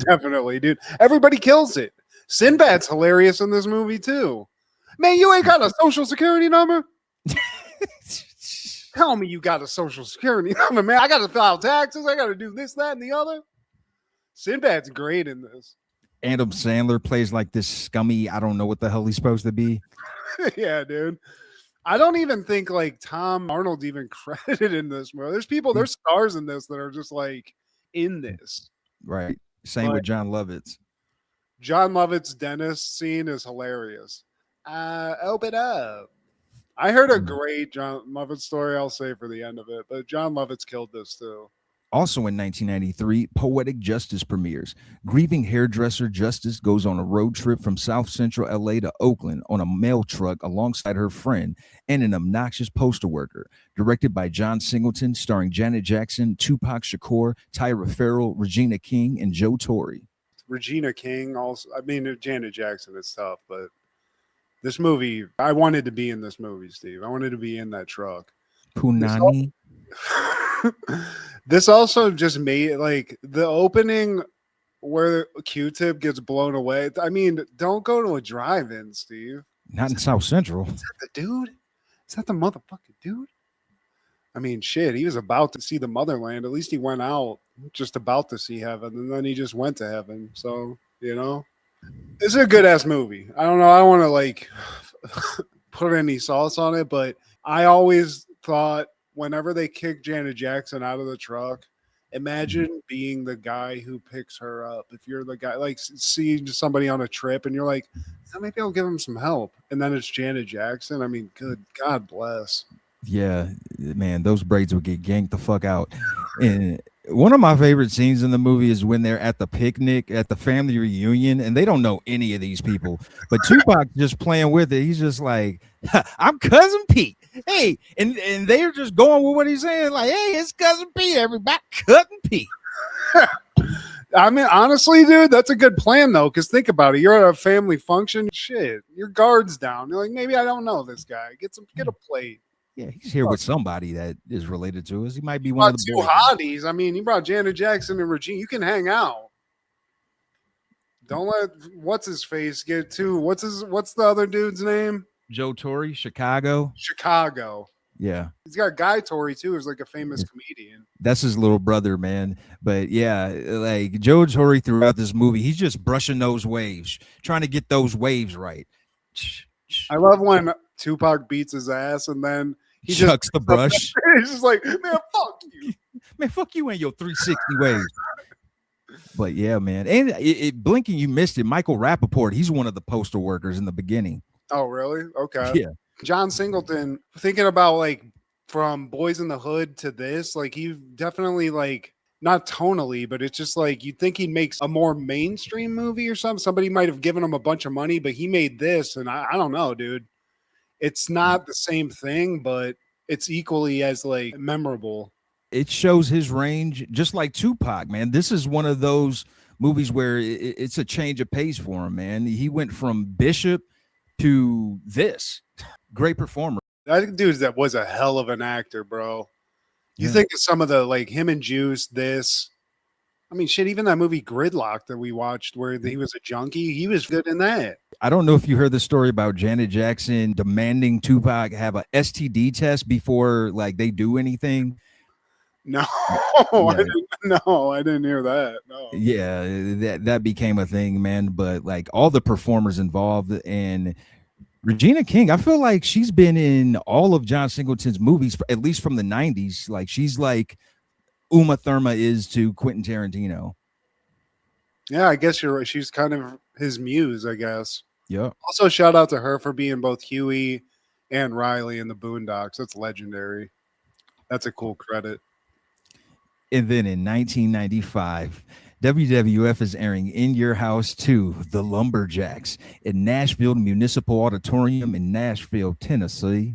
Definitely, dude. Everybody kills it. Sinbad's hilarious in this movie too. Man, you ain't got a social security number? Tell me you got a social security number, man. I got to file taxes. I got to do this, that, and the other. Sinbad's great in this. Adam Sandler plays like this scummy, I don't know what the hell he's supposed to be. Yeah, dude. I don't even think like Tom Arnold's even credited in this movie. There's stars in this that are just like in this. Right. Same with John Lovitz. John Lovett's dentist scene is hilarious. Open up. I heard a great John Lovitz story, I'll say for the end of it, but John Lovitz killed this too. Also in 1993, Poetic Justice premieres. Grieving hairdresser Justice goes on a road trip from South Central LA to Oakland on a mail truck alongside her friend and an obnoxious postal worker. Directed by John Singleton, starring Janet Jackson, Tupac Shakur, Tyra Farrell, Regina King, and Joe Torre. Regina King also. I mean, Janet Jackson is tough, but this movie, I wanted to be in this movie, Steve. I wanted to be in that truck. Punani. This also just made like the opening where Q-Tip gets blown away. I mean, don't go to a drive-in, Steve. Not in South Central. Is that the dude? Is that the motherfucking dude? I mean, shit, he was about to see the motherland. At least he went out just about to see heaven, and then he just went to heaven. So, you know, it's a good ass movie. I don't know. I don't want to like put any sauce on it, but I always thought whenever they kick Janet Jackson out of the truck, imagine being the guy who picks her up. If you're the guy, like seeing somebody on a trip and you're like, oh, maybe I'll give him some help. And then it's Janet Jackson. I mean, good God bless. Yeah, man, those braids would get yanked the fuck out. And one of my favorite scenes in the movie is when they're at the picnic at the family reunion and they don't know any of these people, but Tupac just playing with it. He's just like, I'm Cousin Pete. Hey, and they're just going with what he's saying, like, hey, it's Cousin Pete, everybody, Cousin Pete. I mean, honestly, dude, that's a good plan though. Because think about it, you're at a family function, shit, your guard's down. You're like, maybe I don't know this guy. Get a plate. Yeah, he's here with somebody that is related to us. He might be one of the two hotties. I mean, he brought Janet Jackson and Regina. You can hang out. Don't let what's his face get too. What's the other dude's name? Joe Torre, Chicago. Yeah. He's got Guy Torre too, who's like a famous comedian. That's his little brother, man. But yeah, like Joe Torre throughout this movie, he's just brushing those waves, trying to get those waves right. I love when Tupac beats his ass and then he chucks the brush. He's just like, man, fuck you. Man, fuck you and your 360 waves. But yeah, man. And blinking, you missed it. Michael Rappaport, he's one of the postal workers in the beginning. Oh, really? Okay. Yeah. John Singleton, thinking about like from Boys in the Hood to this, like he definitely like not tonally, but it's just like you think he makes a more mainstream movie or something. Somebody might have given him a bunch of money, but he made this, and I don't know, dude. It's not the same thing, but it's equally as like memorable. It shows his range, just like Tupac, man. This is one of those movies where it's a change of pace for him, man. He went from Bishop to this. Great performer. That dude that was a hell of an actor, bro. You think of some of the like him and Juice, this. I mean, shit, even that movie Gridlock that we watched where he was a junkie, he was good in that. I don't know if you heard the story about Janet Jackson demanding Tupac have a STD test before like they do anything. No, yeah. I didn't hear that. No. Yeah, that became a thing, man. But like all the performers involved, and Regina King, I feel like she's been in all of John Singleton's movies, at least from the 90s. Like she's like Uma Thurman is to Quentin Tarantino. Yeah, I guess you're right. She's kind of his muse, I guess. Yeah. Also, shout out to her for being both Huey and Riley in the Boondocks. That's legendary. That's a cool credit. And then in 1995, WWF is airing In Your House 2, The Lumberjacks, in Nashville Municipal Auditorium in Nashville, Tennessee.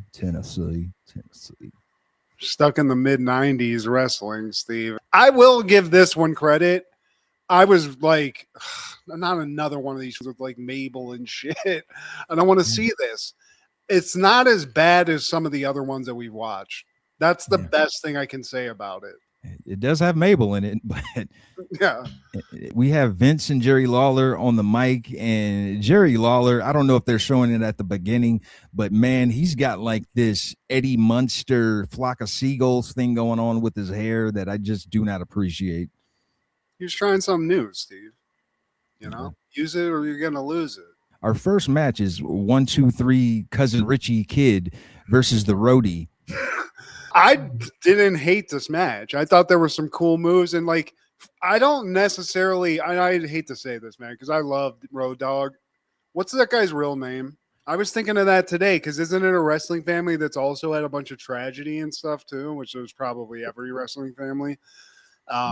Stuck in the mid-90s wrestling, Steve. I will give this one credit. I was like, not another one of these with like Mabel and shit. I don't want to see this. It's not as bad as some of the other ones that we've watched. That's the best thing I can say about it. It does have Mabel in it, but yeah, we have Vince and Jerry Lawler on the mic, and Jerry Lawler, I don't know if they're showing it at the beginning, but man, he's got like this Eddie Munster flock of seagulls thing going on with his hair that I just do not appreciate. He's trying something new, Steve. You know, use it or you're gonna lose it. Our first match is 1, 2, 3 Cousin Richie Kid versus the Roadie. I didn't hate this match. I thought there were some cool moves, and like I don't necessarily. I hate to say this, man, because I love Road Dogg. What's that guy's real name? I was thinking of that today because isn't it a wrestling family that's also had a bunch of tragedy and stuff too, which is probably every wrestling family.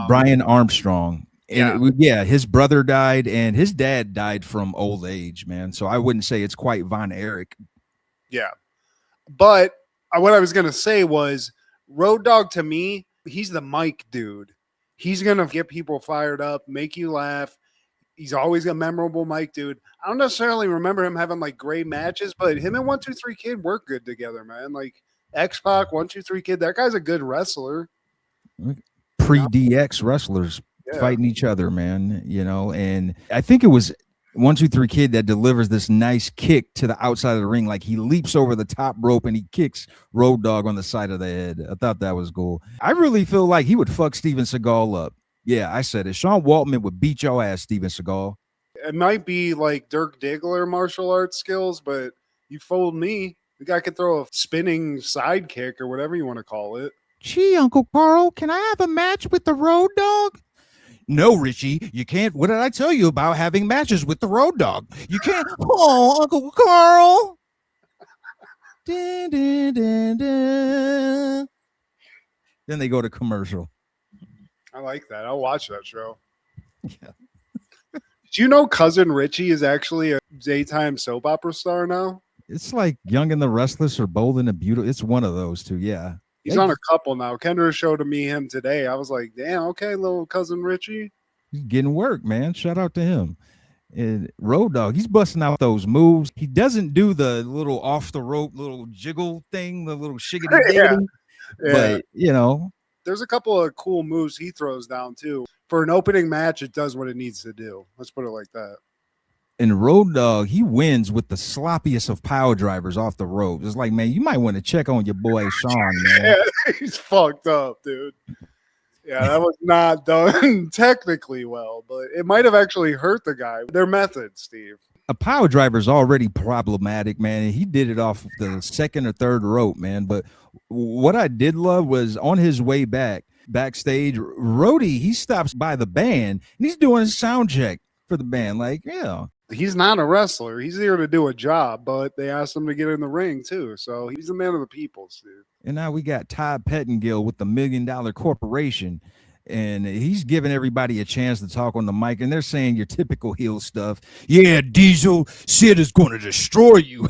Brian Armstrong. Yeah, his brother died, and his dad died from old age, man. So I wouldn't say it's quite Von Erich. Yeah, but. What I was going to say was Road Dogg to me, he's the mic dude. He's going to get people fired up, make you laugh. He's always a memorable mic dude. I don't necessarily remember him having like great matches, but him and 1, 2, 3 Kid work good together, man. Like X-Pac, 1, 2, 3 Kid, that guy's a good wrestler. Pre-DX wrestlers. fighting each other, man. And I think it was 1-2-3 Kid that delivers this nice kick to the outside of the ring, like he leaps over the top rope and he kicks Road Dogg on the side of the head. I thought that was cool. I really feel like he would fuck Steven Seagal up. Yeah, I said it. Sean Waltman would beat your ass, Steven Seagal. It might be like Dirk Diggler martial arts skills, but you fooled me. The guy could throw a spinning sidekick or whatever you want to call it. Gee, Uncle Carl, can I have a match with the Road Dogg? No, Richie, you can't. What did I tell you about having matches with the Road Dogg? You can't. Oh, Uncle Carl. Dun, dun, dun, dun. Then they go to commercial. I like that. I'll watch that show. Yeah. Do you know Cousin Richie is actually a daytime soap opera star now? It's like Young and the Restless or Bold and the Beautiful. It's one of those two. Yeah. He's on a couple now. Kendra showed me him today. I was like, damn, okay, little Cousin Richie. He's getting work, man. Shout out to him. And Road Dogg, he's busting out those moves. He doesn't do the little off the rope, little jiggle thing, the little shiggity diggity. But, there's a couple of cool moves he throws down too. For an opening match, it does what it needs to do. Let's put it like that. And Road Dogg, he wins with the sloppiest of power drivers off the ropes. It's like, man, you might want to check on your boy Shawn, man. Yeah, he's fucked up, dude. Yeah, that was not done technically well, but it might have actually hurt the guy. Their method, Steve. A power driver is already problematic, man. And he did it off the second or third rope, man. But what I did love was on his way backstage, Roadie, he stops by the band and he's doing a sound check for the band. Like, yeah. He's not a wrestler. He's here to do a job, but they asked him to get in the ring too. So he's a man of the people, Steve. And now we got Todd Pettengill with the $1 Million Corporation. And he's giving everybody a chance to talk on the mic. And they're saying your typical heel stuff. Yeah, Diesel, Sid is going to destroy you.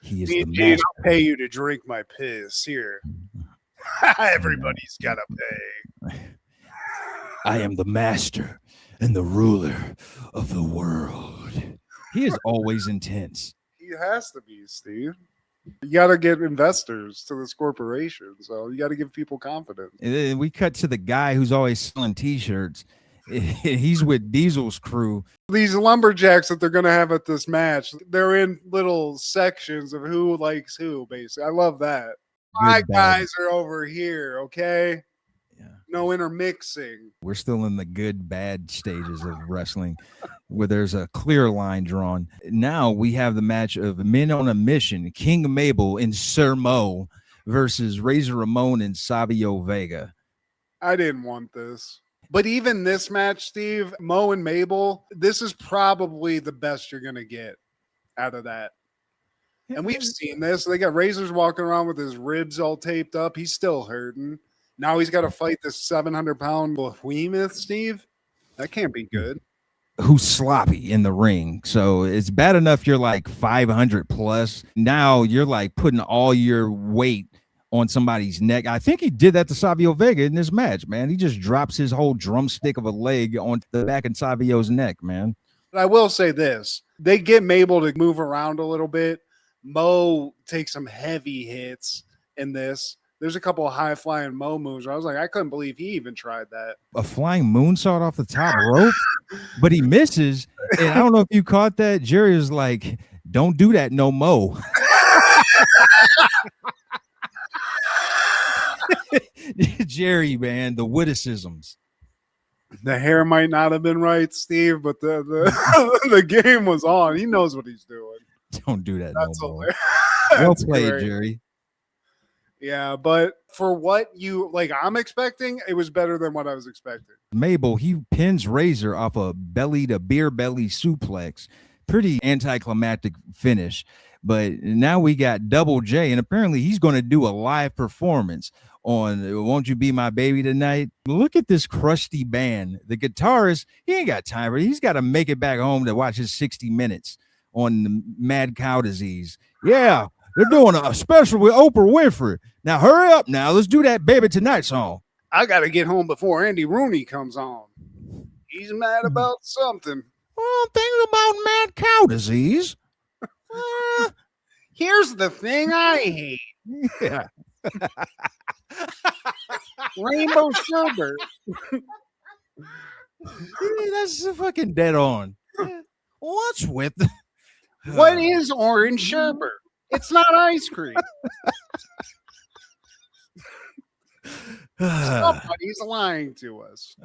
He is the master. I'll pay you to drink my piss here. Everybody's got to pay. I am the master and the ruler of the world. He is always intense. He has to be, Steve. You got to get investors to this corporation, so you got to give people confidence. And then we cut to the guy who's always selling T-shirts. He's with Diesel's crew. These lumberjacks that they're going to have at this match, they're in little sections of who likes who, basically. I love that. My guys are over here, okay? Yeah. No intermixing. We're still in the good, bad stages of wrestling where there's a clear line drawn. Now we have the match of Men on a Mission, King Mabel and Sir Mo versus Razor Ramon and Savio Vega. I didn't want this. But even this match, Steve, Mo and Mabel, this is probably the best you're going to get out of that. And we've seen this. They got Razor's walking around with his ribs all taped up. He's still hurting. Now he's got to fight this 700-pound behemoth, Steve. That can't be good. Who's sloppy in the ring. So it's bad enough you're like 500 plus. Now you're like putting all your weight on somebody's neck. I think he did that to Savio Vega in this match, man. He just drops his whole drumstick of a leg on the back of Savio's neck, man. But I will say this. They get Mabel to move around a little bit. Mo takes some heavy hits in this. There's a couple of high-flying Mo moves where I was like, I couldn't believe he even tried that. A flying moonsault off the top rope, but he misses. And I don't know if you caught that. Jerry was like, don't do that no mo. Jerry, man, the witticisms. The hair might not have been right, Steve, but the the game was on. He knows what he's doing. Don't do that That's no more. hilarious. Well played, Jerry. Yeah, but for what you like, I'm expecting, it was better than what I was expecting. Mabel, he pins Razor off a belly to beer belly suplex. Pretty anticlimactic finish. But now we got Double J, and apparently he's going to do a live performance on Won't You Be My Baby Tonight. Look at this crusty band. The guitarist, he ain't got time for it. He's got to make it back home to watch his 60 Minutes on the mad cow disease. Yeah, they're doing a special with Oprah Winfrey. Now hurry up now. Let's do that Baby Tonight song. I got to get home before Andy Rooney comes on. He's mad about something. Well, think about mad cow disease. Here's the thing I hate. Yeah. Rainbow sherbet. Yeah, that's fucking dead on. What's with What is orange sherbet? It's not ice cream. Somebody's lying to us.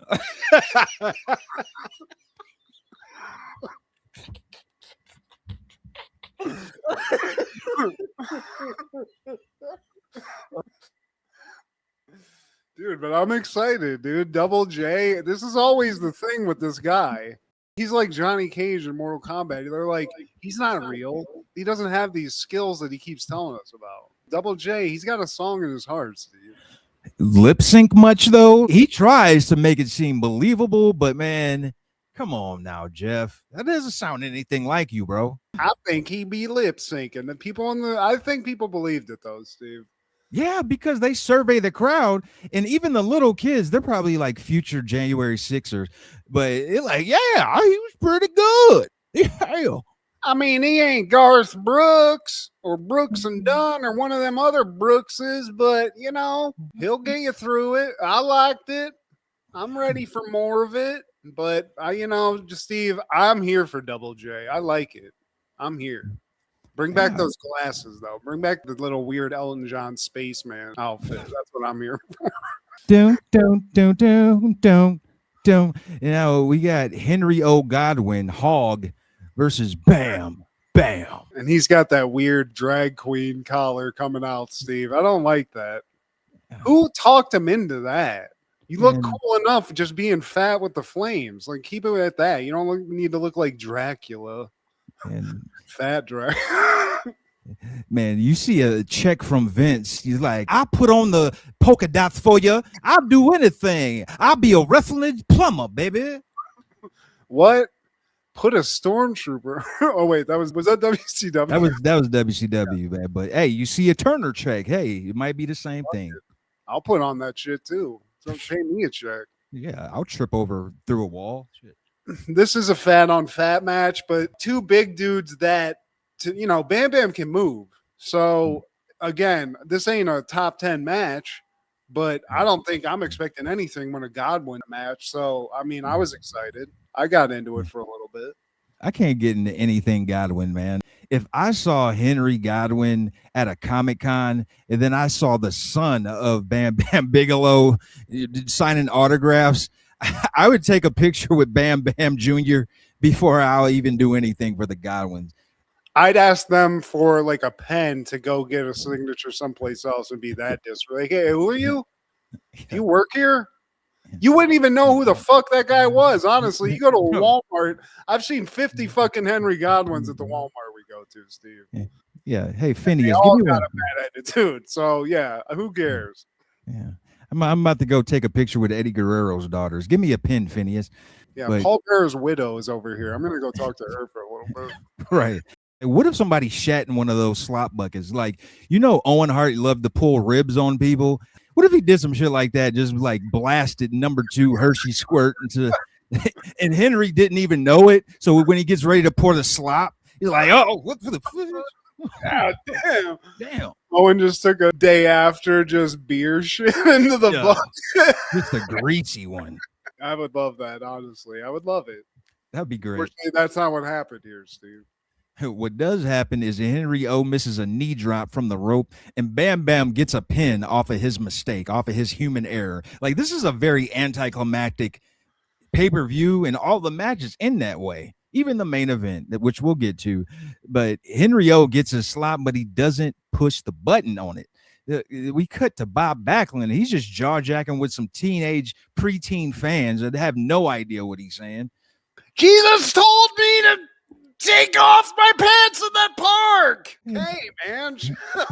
Dude, but I'm excited, dude. Double J. This is always the thing with this guy. He's like Johnny Cage in Mortal Kombat. They're like, he's not real. He doesn't have these skills that he keeps telling us about. Double J, he's got a song in his heart, Steve. Lip sync much though? He tries to make it seem believable, but man, come on now, Jeff. That doesn't sound anything like you, bro. I think he be lip syncing. The people I think people believed it though, Steve. Yeah, because they survey the crowd, and even the little kids, they're probably like future January Sixers, but it's like, yeah, he was pretty good. Yeah. I mean, he ain't Garth Brooks or Brooks and Dunn or one of them other Brookses, but you know, he'll get you through it. I liked it. I'm ready for more of it. But just Steve, I'm here for Double J. I like it. I'm here. Bring back those glasses, though. Bring back the little weird Elton John spaceman outfit. That's what I'm here for. Don't. You know, we got Henry O. Godwinn, Hog, versus Bam. And he's got that weird drag queen collar coming out, Steve. I don't like that. Who talked him into that? You look cool enough just being fat with the flames. Like, keep it at that. You don't need to look like Dracula. And fat Dracula. man, you see a check from Vince. He's like, I'll put on the polka dots for you. I'll do anything. I'll be a wrestling plumber, baby. What? Put a stormtrooper. Oh wait, was that WCW? That was WCW, man. But hey, you see a Turner check. Hey, it might be the same thing. I'll put on that shit too. So pay me a check. Yeah, I'll trip over through a wall. Shit. This is a fat on fat match, but two big dudes that Bam Bam can move. So again, this ain't a top 10 match, but I don't think I'm expecting anything when a Godwinn match. So I mean, I was excited. I got into it for a little bit. I can't get into anything Godwinn, man. If I saw Henry Godwinn at a Comic-Con and then I saw the son of Bam Bam Bigelow signing autographs, I would take a picture with Bam Bam Jr. before I'll even do anything for the Godwinns. I'd ask them for like a pen to go get a signature someplace else and be that disrespectful. Like, hey, who are you? Do you work here? You wouldn't even know who the fuck that guy was, honestly. You go to Walmart. I've seen 50 fucking Henry Godwinns at the Walmart we go to, Steve. Yeah. Hey, Phineas, they all got a bad attitude. So, yeah, who cares? Yeah. I'm about to go take a picture with Eddie Guerrero's daughters. Give me a pin, Phineas. Yeah, Paul Bearer's widow is over here. I'm going to go talk to her for a little bit. Right. What if somebody shat in one of those slop buckets? Like, Owen Hart loved to pull ribs on people. What if he did some shit like that? Just like blasted number 2 Hershey squirt into, and Henry didn't even know it. So when he gets ready to pour the slop, he's like, "Oh, what the God damn! Owen just took a day after just beer shit into the bucket. Just a greasy one. I would love that. Honestly, I would love it. That'd be great. Unfortunately, that's not what happened here, Steve. What does happen is Henry O misses a knee drop from the rope, and Bam Bam gets a pin off of his mistake, off of his human error. Like, this is a very anticlimactic pay-per-view, and all the matches in that way, even the main event, which we'll get to. But Henry O gets a slap, but he doesn't push the button on it. We cut to Bob Backlund. He's just jaw-jacking with some teenage, preteen fans that have no idea what he's saying. Jesus told me to take off my pants in that park. Hey, man.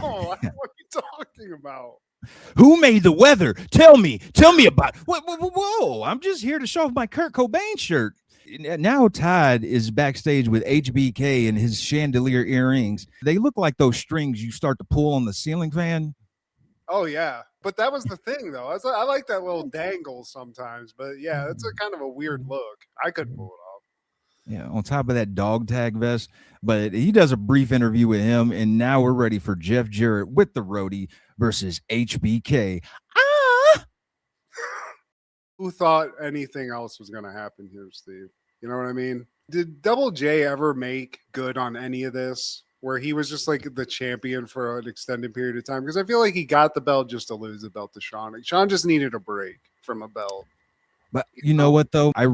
What are you talking about? Who made the weather? Tell me about it. Whoa, I'm just here to show off my Kurt Cobain shirt. Now Todd is backstage with HBK and his chandelier earrings. They look like those strings you start to pull on the ceiling fan. Oh, yeah. But that was the thing, though. I like that little dangle sometimes. But, yeah, it's a kind of a weird look. I couldn't pull it off. Yeah, on top of that dog tag vest. But he does a brief interview with him, and now we're ready for Jeff Jarrett with the Roadie versus HBK. Who thought anything else was going to happen here, Steve? You know what I mean? Did Double J ever make good on any of this where he was just like the champion for an extended period of time? Because I feel like he got the belt just to lose the belt to Shawn. Shawn just needed a break from a belt. But you know what, though? I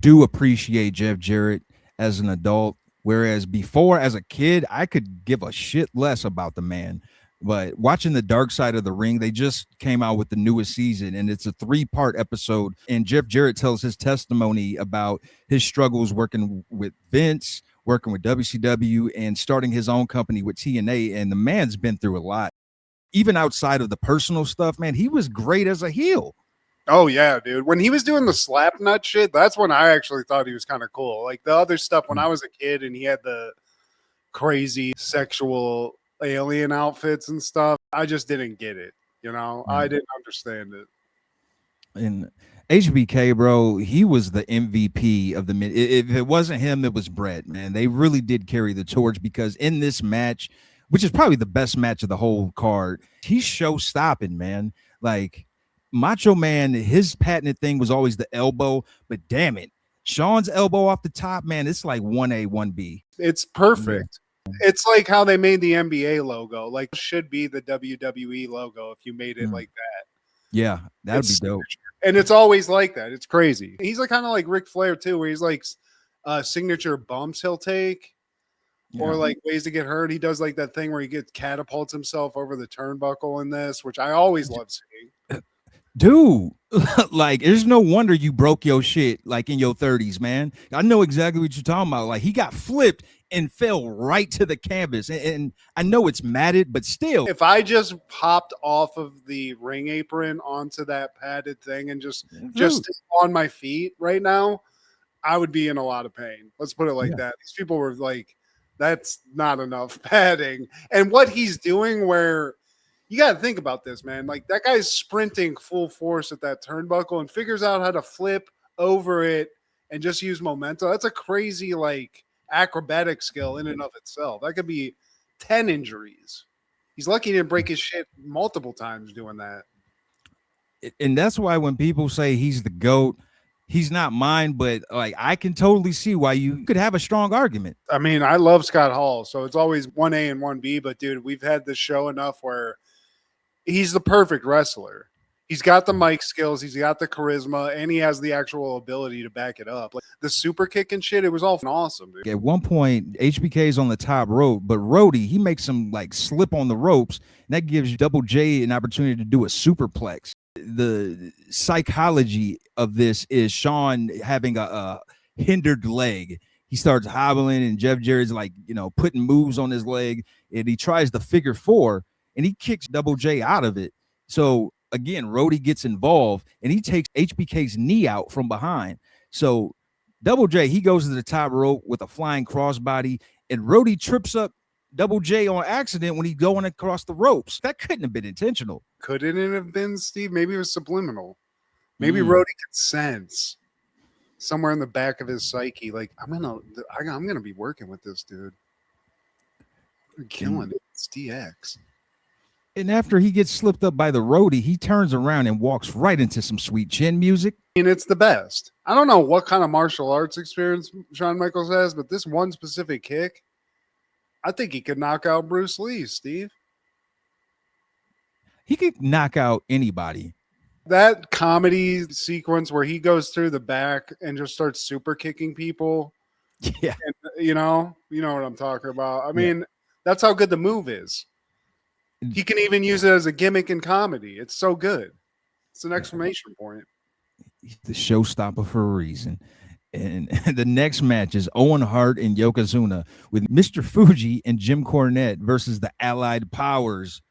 do appreciate Jeff Jarrett as an adult, whereas before, as a kid, I could give a shit less about the man. But watching the Dark Side of the Ring, they just came out with the newest season, and it's a 3-part episode. And Jeff Jarrett tells his testimony about his struggles working with Vince, working with WCW, and starting his own company with TNA. And the man's been through a lot. Even outside of the personal stuff, man, he was great as a heel. Oh, yeah, dude. When he was doing the slap nut shit, that's when I actually thought he was kind of cool. Like the other stuff when I was a kid and he had the crazy sexual alien outfits and stuff, I just didn't get it. You know, I didn't understand it. And HBK, bro, he was the MVP of the mid. If it wasn't him, it was Brett, man. They really did carry the torch because in this match, which is probably the best match of the whole card, he's show stopping, man. Like Macho Man, his patented thing was always the elbow, but damn it, Shawn's elbow off the top, man, it's like 1A, 1B. It's perfect. It's like how they made the NBA logo. Like, it should be the WWE logo if you made it like that. Yeah, that'd be dope. And it's always like that. It's crazy. He's like kind of like Ric Flair too, where he's like signature bumps he'll take, or like ways to get hurt. He does like that thing where he catapults himself over the turnbuckle in this, which I always love seeing. Dude, like there's no wonder you broke your shit like in your 30s, man. I know exactly what you're talking about. Like he got flipped and fell right to the canvas. And I know it's matted, but still. If I just popped off of the ring apron onto that padded thing and just on my feet right now, I would be in a lot of pain. Let's put it like that. These people were like, that's not enough padding. And what he's doing where you got to think about this, man. Like that guy's sprinting full force at that turnbuckle and figures out how to flip over it and just use momentum. That's a crazy, like, acrobatic skill in and of itself. That could be 10 injuries. He's lucky he didn't break his shit multiple times doing that. And that's why when people say he's the GOAT, he's not mine, but like I can totally see why you could have a strong argument. I mean, I love Scott Hall, so it's always 1A and 1B, but dude, we've had this show enough where he's the perfect wrestler. He's got the mic skills, he's got the charisma, and he has the actual ability to back it up. Like the super kick and shit, it was all awesome, dude. At one point, HBK's on the top rope, but Roadie, he makes him like slip on the ropes, and that gives Double J an opportunity to do a superplex. The psychology of this is Shawn having a hindered leg. He starts hobbling, and Jeff Jarrett's like, putting moves on his leg, and he tries the figure 4, and he kicks Double J out of it. So again, Roadie gets involved, and he takes HBK's knee out from behind. So Double J, he goes to the top rope with a flying crossbody, and Roadie trips up Double J on accident when he's going across the ropes. That couldn't have been intentional. Couldn't it have been, Steve? Maybe it was subliminal. Maybe Roadie could sense somewhere in the back of his psyche, like, I'm gonna be working with this dude. We're killing it. It's DX. And after he gets slipped up by the Roadie, he turns around and walks right into some sweet chin music. And it's the best. I don't know what kind of martial arts experience Shawn Michaels has, but this one specific kick, I think he could knock out Bruce Lee, Steve. He could knock out anybody. That comedy sequence where he goes through the back and just starts super kicking people. Yeah. And, you know what I'm talking about. I mean, that's how good the move is. He can even use it as a gimmick in comedy. It's so good. It's an exclamation point. He's the showstopper for a reason. And the next match is Owen Hart and Yokozuna with Mr. Fuji and Jim Cornette versus the Allied Powers,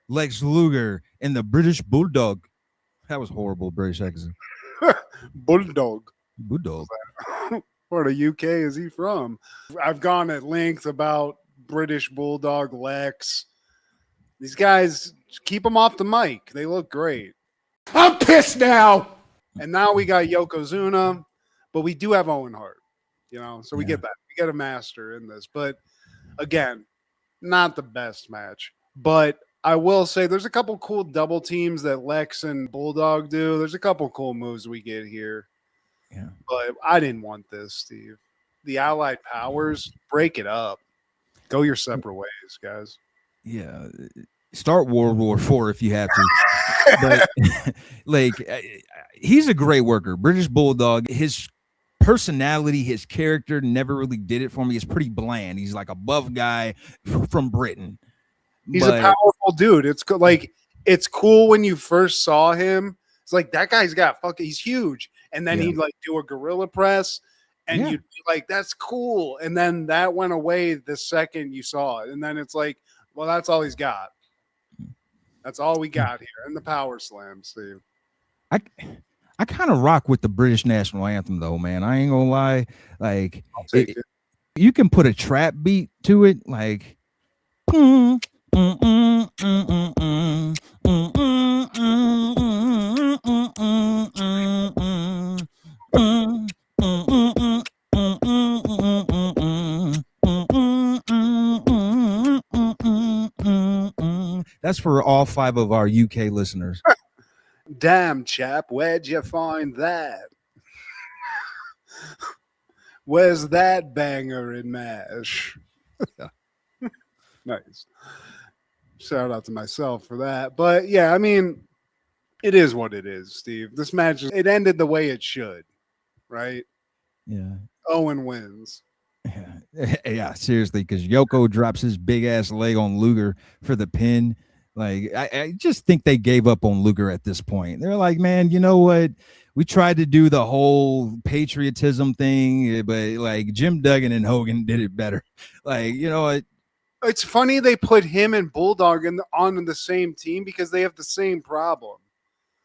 Lex Luger and the British Bulldog. That was horrible, British accent. Bulldog. Where the UK is he from? I've gone at length about British Bulldog, Lex. These guys, keep them off the mic. They look great. I'm pissed now. And now we got Yokozuna, but we do have Owen Hart, so we get that. We get a master in this. But again, not the best match. But I will say there's a couple cool double teams that Lex and Bulldog do. There's a couple cool moves we get here. Yeah. But I didn't want this, Steve. The Allied powers, break it up. Go your separate ways, guys. Yeah. Start World War IV if you have to. But like, he's a great worker. British Bulldog. His personality, his character never really did it for me. It's pretty bland. He's like a buff guy from Britain. He's a powerful dude. It's like it's cool when you first saw him. It's like that guy's got fucking. He's huge, and then he'd like do a gorilla press, and you'd be like, "That's cool." And then that went away the second you saw it, and then it's like, "Well, that's all he's got. That's all we got here." And the power slam, Steve. I kind of rock with the British national anthem, though, man. I ain't gonna lie. Like, you can put a trap beat to it, like. That's for all 5 of our UK listeners. Damn, chap, where'd you find that? Where's that banger in MASH? Nice. Shout out to myself for that. But yeah, I mean, it is what it is, Steve. This match, it ended the way it should, right? Yeah. Owen wins. Yeah, seriously, because Yoko drops his big ass leg on Luger for the pin. Like, I just think they gave up on Luger at this point. They're like, man, you know what? We tried to do the whole patriotism thing, but like Jim Duggan and Hogan did it better. Like, you know what? It's funny they put him and Bulldog on the same team because they have the same problem.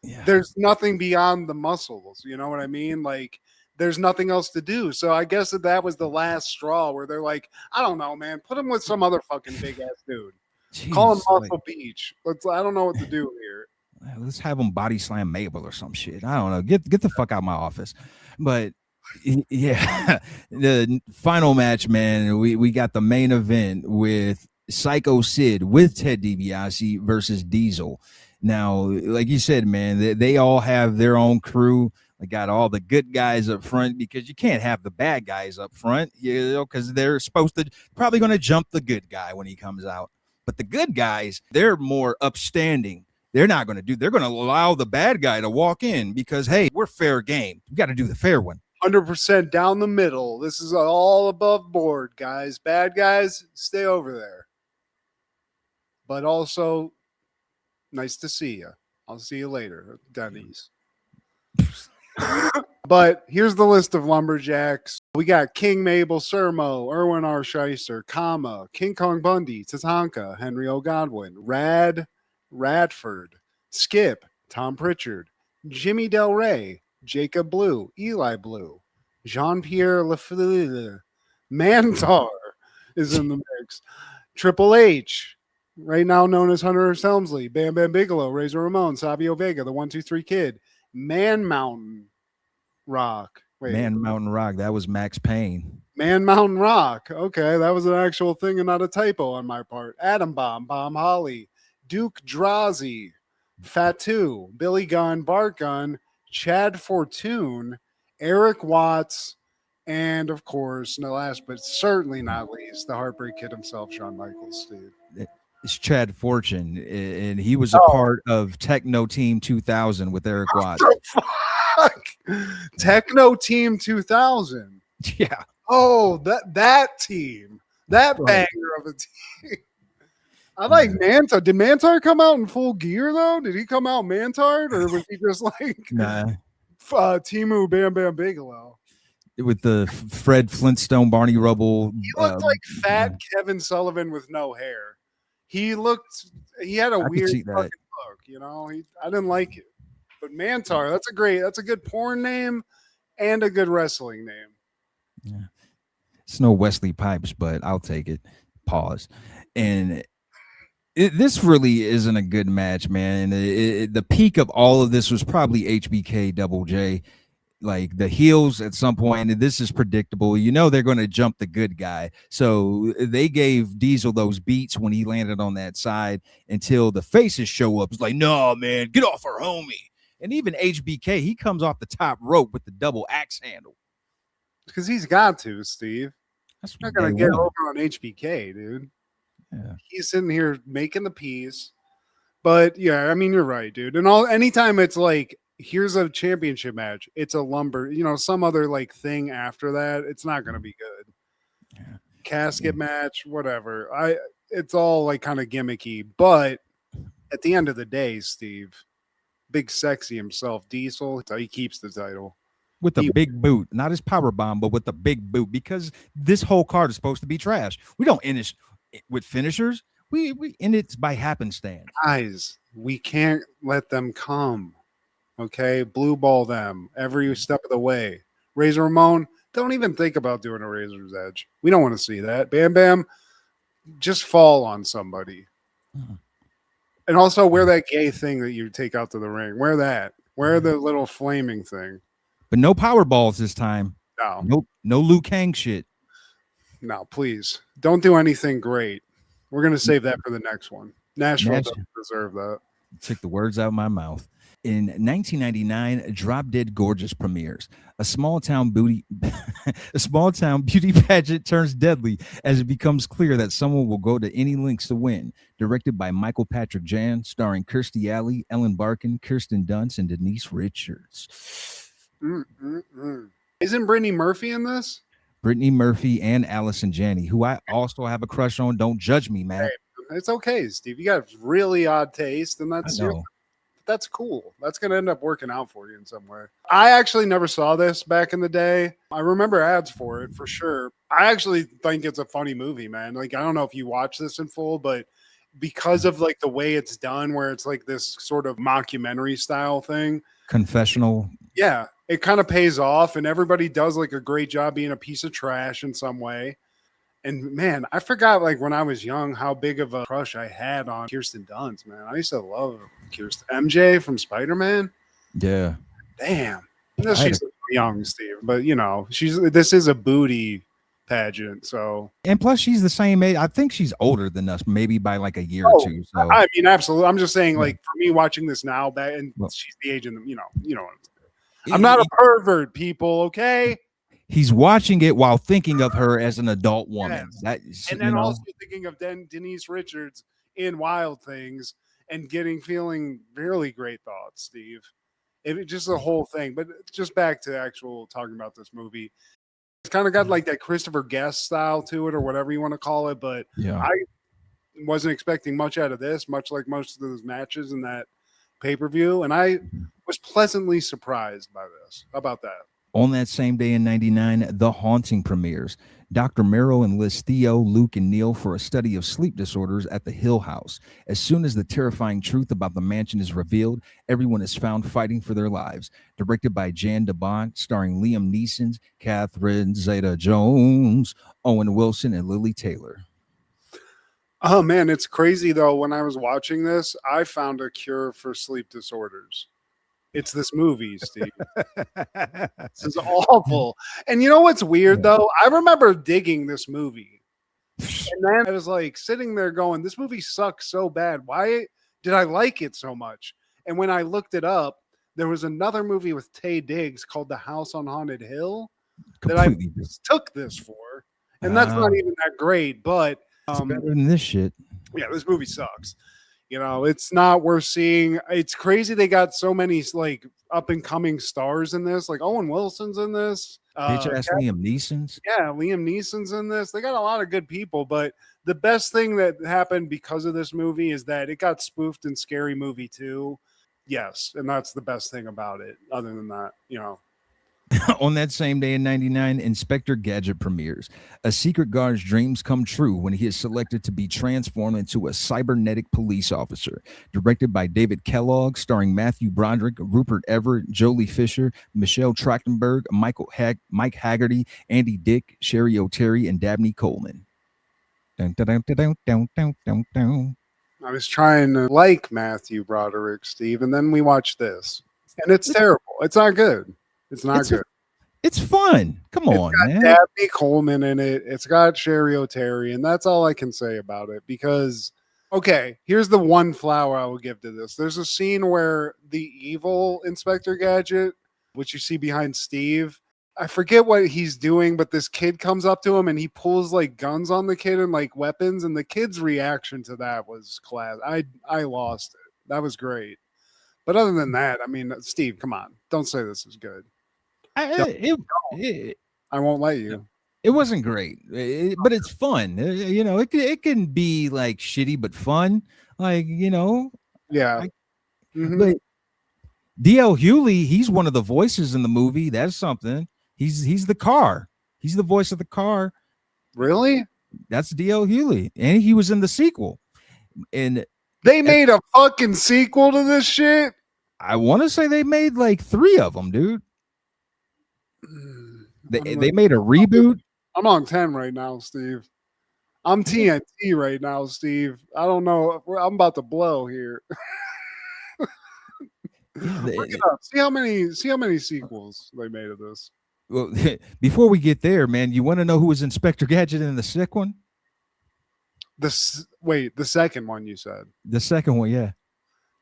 Yeah. There's nothing beyond the muscles. You know what I mean? Like, there's nothing else to do. So I guess that was the last straw where they're like, I don't know, man. Put him with some other fucking big ass dude. Jeez, call him Muscle Beach. I don't know what to do here. Let's have him body slam Mabel or some shit. I don't know. Get the fuck out of my office. But yeah, the final match, man. We got the main event with Psycho Sid with Ted DiBiase versus Diesel. Now, like you said, man, they all have their own crew. They got all the good guys up front because you can't have the bad guys up front, you know, because they're probably going to jump the good guy when he comes out. But the good guys, they're more upstanding. They're not going to they're going to allow the bad guy to walk in because, hey, we're fair game. We got to do the fair one. 100% down the middle. This is all above board, guys. Bad guys, stay over there. But also, nice to see you. I'll see you later, Denny's. But here's the list of Lumberjacks. We got King Mabel Sermo, Erwin R. Scheister, Kama, King Kong Bundy, Tatanka, Henry O. Godwinn, Radford, Skip, Tom Pritchard, Jimmy Del Rey, Jacob Blue, Eli Blue, Jean-Pierre Lefleur, Mantar is in the mix, Triple H, right now known as Hunter S. Helmsley, Bam Bam Bigelow, Razor Ramon, Savio Vega, the 1-2-3 Kid, Man Mountain Rock. Man Mountain Rock. That was Max Payne. Man Mountain Rock. Okay, that was an actual thing and not a typo on my part. Atom Bomb, Bomb Holly, Duke Drazi, Fatu, Billy Gunn, Bart Gunn, Chad Fortune, Eric Watts, and of course, no last but certainly not least, the Heartbreak Kid himself, Shawn Michaels, Steve. It's Chad Fortune, and he was a part of Techno Team 2000 with Eric Watts. Techno Team 2000. Yeah. Oh, that team. That banger of a team. I like Mantar. Did Mantar come out in full gear, though? Did he come out Mantard, or was he just like Timu Bam Bam Bigelow? With the Fred Flintstone, Barney Rubble. He looked like fat Kevin Sullivan with no hair. He had a weird fucking look, you know? I didn't like it. But Mantar, that's a good porn name and a good wrestling name. Yeah. It's no Wesley Pipes, but I'll take it. Pause. And this really isn't a good match, man. The peak of all of this was probably HBK Double J. like the heels at some point, and this is predictable. You know they're going to jump the good guy. So they gave Diesel those beats when he landed on that side until the faces show up. It's like, no, man, get off our homie. And even HBK, he comes off the top rope with the double axe handle. Because he's got to, Steve. That's Not going to get over on HBK, dude. Yeah. He's sitting here making the peace. But yeah, I mean, you're right, dude. And anytime it's like, here's a championship match, it's a some other like thing after that, it's not going to be good. Yeah. Casket match, whatever. It's all like kind of gimmicky. But at the end of the day, Steve, Big Sexy himself, Diesel, he keeps the title. With a big boot, not his power bomb, but with the big boot, because this whole card is supposed to be trash. We don't end it with finishers. We end it by happenstance. Guys, we can't let them come. Okay, blue ball them every step of the way. Razor Ramon, don't even think about doing a Razor's Edge. We don't want to see that. Bam Bam, just fall on somebody. And also wear that gay thing that you take out to the ring. Wear that. Wear the little flaming thing. But no power balls this time. No Liu Kang shit. No, please. Don't do anything great. We're going to save that for the next one. Nashville doesn't deserve that. Took the words out of my mouth. In 1999, Drop Dead Gorgeous premieres. A small town beauty pageant turns deadly as it becomes clear that someone will go to any lengths to win. Directed by Michael Patrick Jan, starring Kirstie Alley, Ellen Barkin, Kirsten Dunst, and Denise Richards. Isn't Brittany Murphy in this? Brittany Murphy and Allison Janney, who I also have a crush on. Don't judge me, man. Hey, it's okay, Steve. You got really odd taste, and that's cool. That's going to end up working out for you in some way. I actually never saw this back in the day. I remember ads for it for sure. I actually think it's a funny movie, man. Like, I don't know if you watch this in full, but because of like the way it's done, where it's like this sort of mockumentary style thing. Confessional. Yeah. It kind of pays off, and everybody does like a great job being a piece of trash in some way. And man, I forgot like when I was young how big of a crush I had on Kirsten Dunst, man. I used to love Kirsten. MJ from Spider-Man. Yeah. Damn. She's young, Steve, but this is a booty pageant, so. And plus she's the same age. I think she's older than us, maybe by like a year or two. So I mean, absolutely. I'm just saying, like, for me watching this now, she's the age, and you know what I'm saying. I'm not a pervert, people, okay? He's watching it while thinking of her as an adult woman. Yes. And then also thinking of Denise Richards in Wild Things and feeling really great thoughts, Steve. Just the whole thing. But just back to actual talking about this movie. It's kind of got like that Christopher Guest style to it, or whatever you want to call it. But yeah. I wasn't expecting much out of this, much like most of those matches in that pay-per-view. And I was pleasantly surprised by this. How about that? On that same day in 99, The Haunting premieres. Dr. Merrill enlists Theo, Luke, and Neil for a study of sleep disorders at the Hill House. As soon as the terrifying truth about the mansion is revealed, everyone is found fighting for their lives. Directed by Jan DeBont, starring Liam Neeson, Catherine Zeta-Jones, Owen Wilson, and Lily Taylor. Oh, man, it's crazy, though. When I was watching this, I found a cure for sleep disorders. It's this movie, Steve. This is awful. And you know what's weird, though? I remember digging this movie. And then I was like sitting there going, this movie sucks so bad. Why did I like it so much? And when I looked it up, there was another movie with Taye Diggs called The House on Haunted Hill that I took this for. And that's not even that great, but it's better than this shit. Yeah, this movie sucks. It's not worth seeing. It's crazy they got so many like up and coming stars in this. Like Owen Wilson's in this. Liam Neeson's. Yeah, Liam Neeson's in this. They got a lot of good people, but the best thing that happened because of this movie is that it got spoofed in Scary Movie 2. Yes, and that's the best thing about it. Other than that, On that same day in 99, Inspector Gadget premieres. A secret guard's dreams come true when he is selected to be transformed into a cybernetic police officer. Directed by David Kellogg, starring Matthew Broderick, Rupert Everett, Jolie Fisher, Michelle Trachtenberg, Mike Haggerty, Andy Dick, Sherry O'Terry, and Dabney Coleman. Dun, dun, dun, dun, dun, dun, dun, dun. I was trying to like Matthew Broderick, Steve, and then we watched this. And it's terrible. It's not good. It's not good. It's fun. Come on, man. Dabney Coleman in it. It's got Sherry O'Terry, and that's all I can say about it. Because, okay, here's the one flower I will give to this. There's a scene where the evil Inspector Gadget, which you see behind Steve, I forget what he's doing, but this kid comes up to him and he pulls like guns on the kid and like weapons, and the kid's reaction to that was class. I lost it. That was great. But other than that, I mean, Steve, come on, don't say this is good. I won't let you. It wasn't great, but it's fun. It can be like shitty but fun. Like, Yeah. But D.L. Hewley, he's one of the voices in the movie. That's something. He's the car. He's the voice of the car. Really? That's D.L. Hewley, and he was in the sequel. And they made a fucking sequel to this shit. I want to say they made like 3 of them, dude. They made a reboot. I'm on 10 right now, Steve. I'm TNT right now, Steve. I don't know. I'm about to blow here. Look it up. See how many sequels they made of this. Well, before we get there, man, you want to know who was Inspector Gadget in the sick one? The second one you said. The second one, yeah.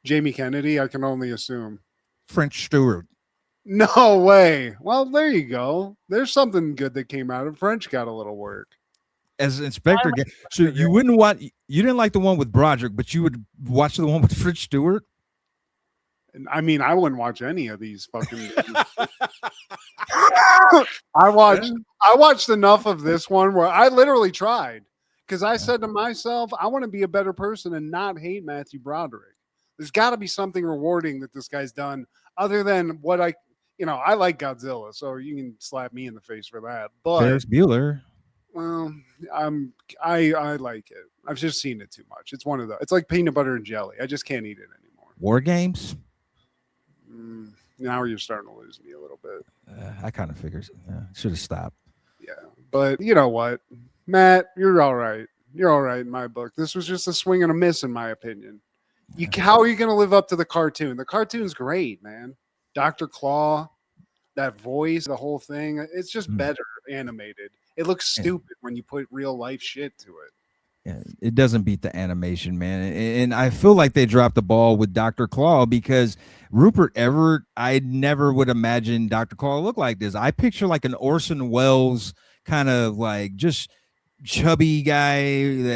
Jamie Kennedy, I can only assume. French Stewart. No way. Well, there you go. There's something good that came out of French. Got a little work as Inspector Gadget. So you wouldn't watch. You didn't like the one with Broderick, but you would watch the one with French Stewart. I mean, I wouldn't watch any of these fucking. I watched enough of this one where I literally tried, because I said to myself, I want to be a better person and not hate Matthew Broderick. There's got to be something rewarding that this guy's done other than what I like Godzilla, so you can slap me in the face for that. But Ferris Bueller. Well, I like it. I've just seen it too much. It's one of those. It's like peanut butter and jelly. I just can't eat it anymore. War Games. Now you're starting to lose me a little bit. I kind of figured. Should have stopped. Yeah, but you know what, Matt, you're all right. You're all right in my book. This was just a swing and a miss, in my opinion. How are you going to live up to the cartoon? The cartoon's great, man. Dr. Claw, that voice, the whole thing. It's just better animated. It looks stupid when you put real life shit to it. Yeah, it doesn't beat the animation, man. And I feel like they dropped the ball with Dr. Claw, because Rupert Everett, I never would imagine Dr. Claw look like this. I picture like an Orson Welles kind of like just chubby guy.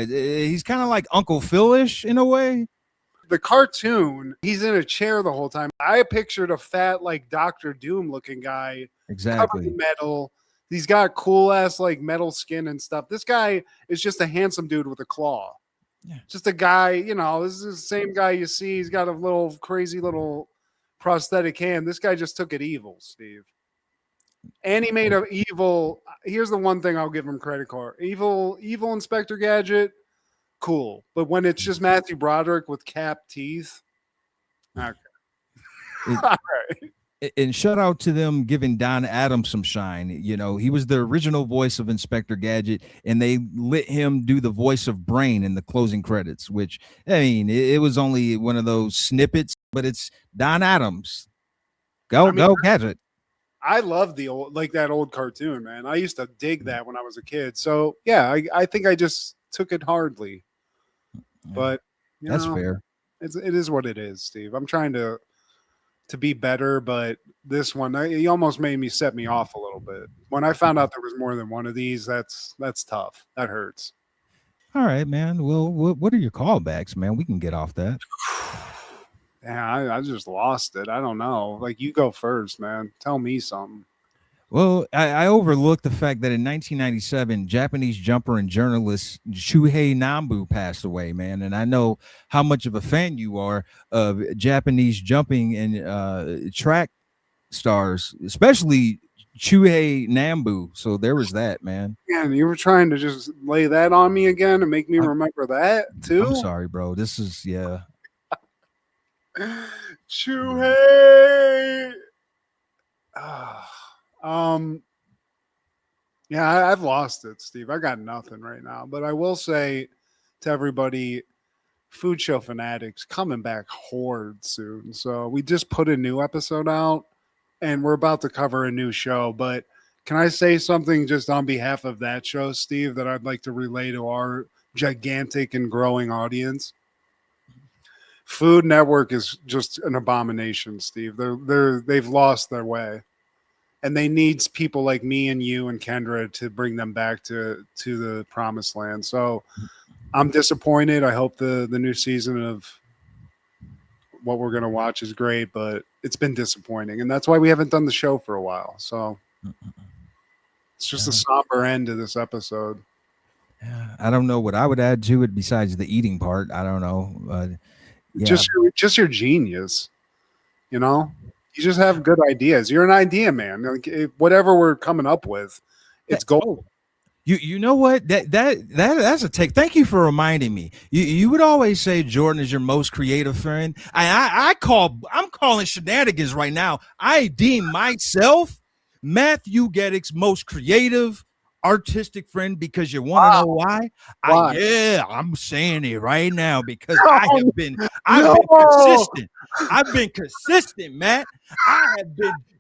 He's kind of like Uncle Phil-ish in a way. The cartoon, he's in a chair the whole time. I pictured a fat, like Dr. Doom looking guy. Exactly. Covered in metal. He's got cool ass like metal skin and stuff. This guy is just a handsome dude with a claw. Yeah. Just a guy, this is the same guy you see. He's got a little crazy little prosthetic hand. This guy just took it evil, Steve. And he made an evil. Here's the one thing I'll give him credit for. Evil Inspector Gadget, cool. But when it's just Matthew Broderick with capped teeth, okay. All right. And shout out to them giving Don Adams some shine. He was the original voice of Inspector Gadget, and they let him do the voice of Brain in the closing credits, which, I mean, it was only one of those snippets, but it's Don Adams. Go Gadget. I love that old cartoon, man. I used to dig that when I was a kid. So yeah, I think I just took it hardly, but that's fair. It is what it is, Steve. I'm trying to be better, but this one, he almost made me set me off a little bit. When I found out there was more than one of these, that's tough. That hurts. All right, man. Well, what are your callbacks, man? We can get off that. Yeah, I just lost it. I don't know. Like, you go first, man. Tell me something. Well, I overlooked the fact that in 1997, Japanese jumper and journalist Shuhei Nambu passed away, man. And I know how much of a fan you are of Japanese jumping and track stars, especially Shuhei Nambu. So there was that, man. Man, you were trying to just lay that on me again and make me remember that too? I'm sorry, bro. This is, yeah. Shuhei! Yeah, I've lost it, Steve. I got nothing right now, but I will say to everybody, Food Show Fanatics coming back horde soon. So we just put a new episode out. and we're about to cover a new show, but can I say something just on behalf of that show, Steve, that I'd like to relay to our gigantic and growing audience? Food Network is just an abomination, Steve. They've lost their way, and they need people like me and you and Kendra to bring them back to the promised land. So I'm disappointed. I hope the new season of what we're going to watch is great, but it's been disappointing, and that's why we haven't done the show for a while. So it's just a somber end to this episode. I don't know what I would add to it besides the eating part. I don't know. Yeah. Just your genius, you know. You just have good ideas. You're an idea man. Like whatever we're coming up with, it's gold. You know what? That's a take. Thank you for reminding me. You would always say Jordan is your most creative friend. I'm calling shenanigans right now. I deem myself Matthew Geddick's most creative, artistic friend because you want to know why? I'm saying it right now because I've been consistent. I've been consistent, Matt.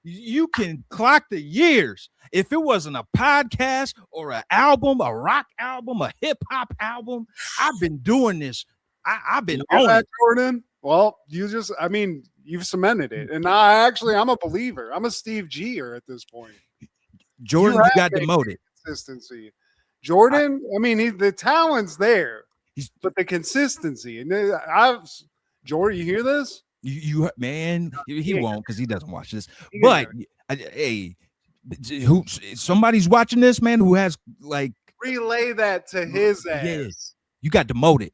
You can clock the years. If it wasn't a podcast or an album, a rock album, a hip hop album, I've been doing this. I've been on it, Jordan. Well, you've cemented it. And I'm a believer. I'm a Steve G-er at this point. Jordan, you got demoted. Consistency. Jordan, the talent's there, but the consistency. And Jordan, you hear this? You man, he won't because he doesn't watch this. But hey, somebody's watching this, man, who has like relay that to his ass. Yes, you got demoted.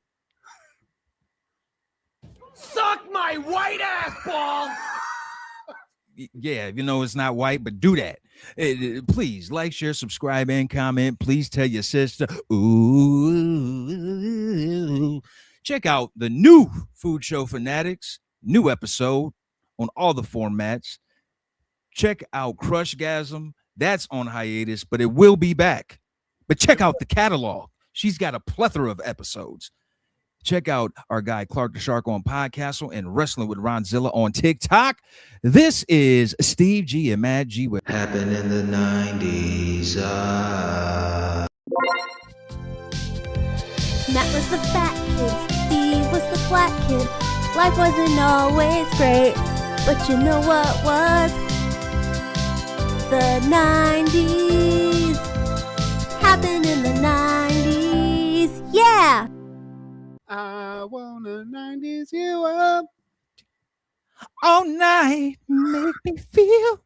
Suck my white ass ball. Yeah, it's not white, but do that. Please like, share, subscribe, and comment. Please tell your sister. Ooh, check out the new Food Show Fanatics, new episode on all the formats. Check out Crushgasm. That's on hiatus, but it will be back. But check out the catalog. She's got a plethora of episodes. Check out our guy Clark the Shark on Podcastle and Wrestling with Ronzilla on TikTok. This is Steve G and Mad G. Happened in the 90s. Matt was the fat kid, Steve was the black kid. Life wasn't always great, but you know what was? The 90s. Happened in the 90s. Yeah! I wanna 90s you up all night, make me feel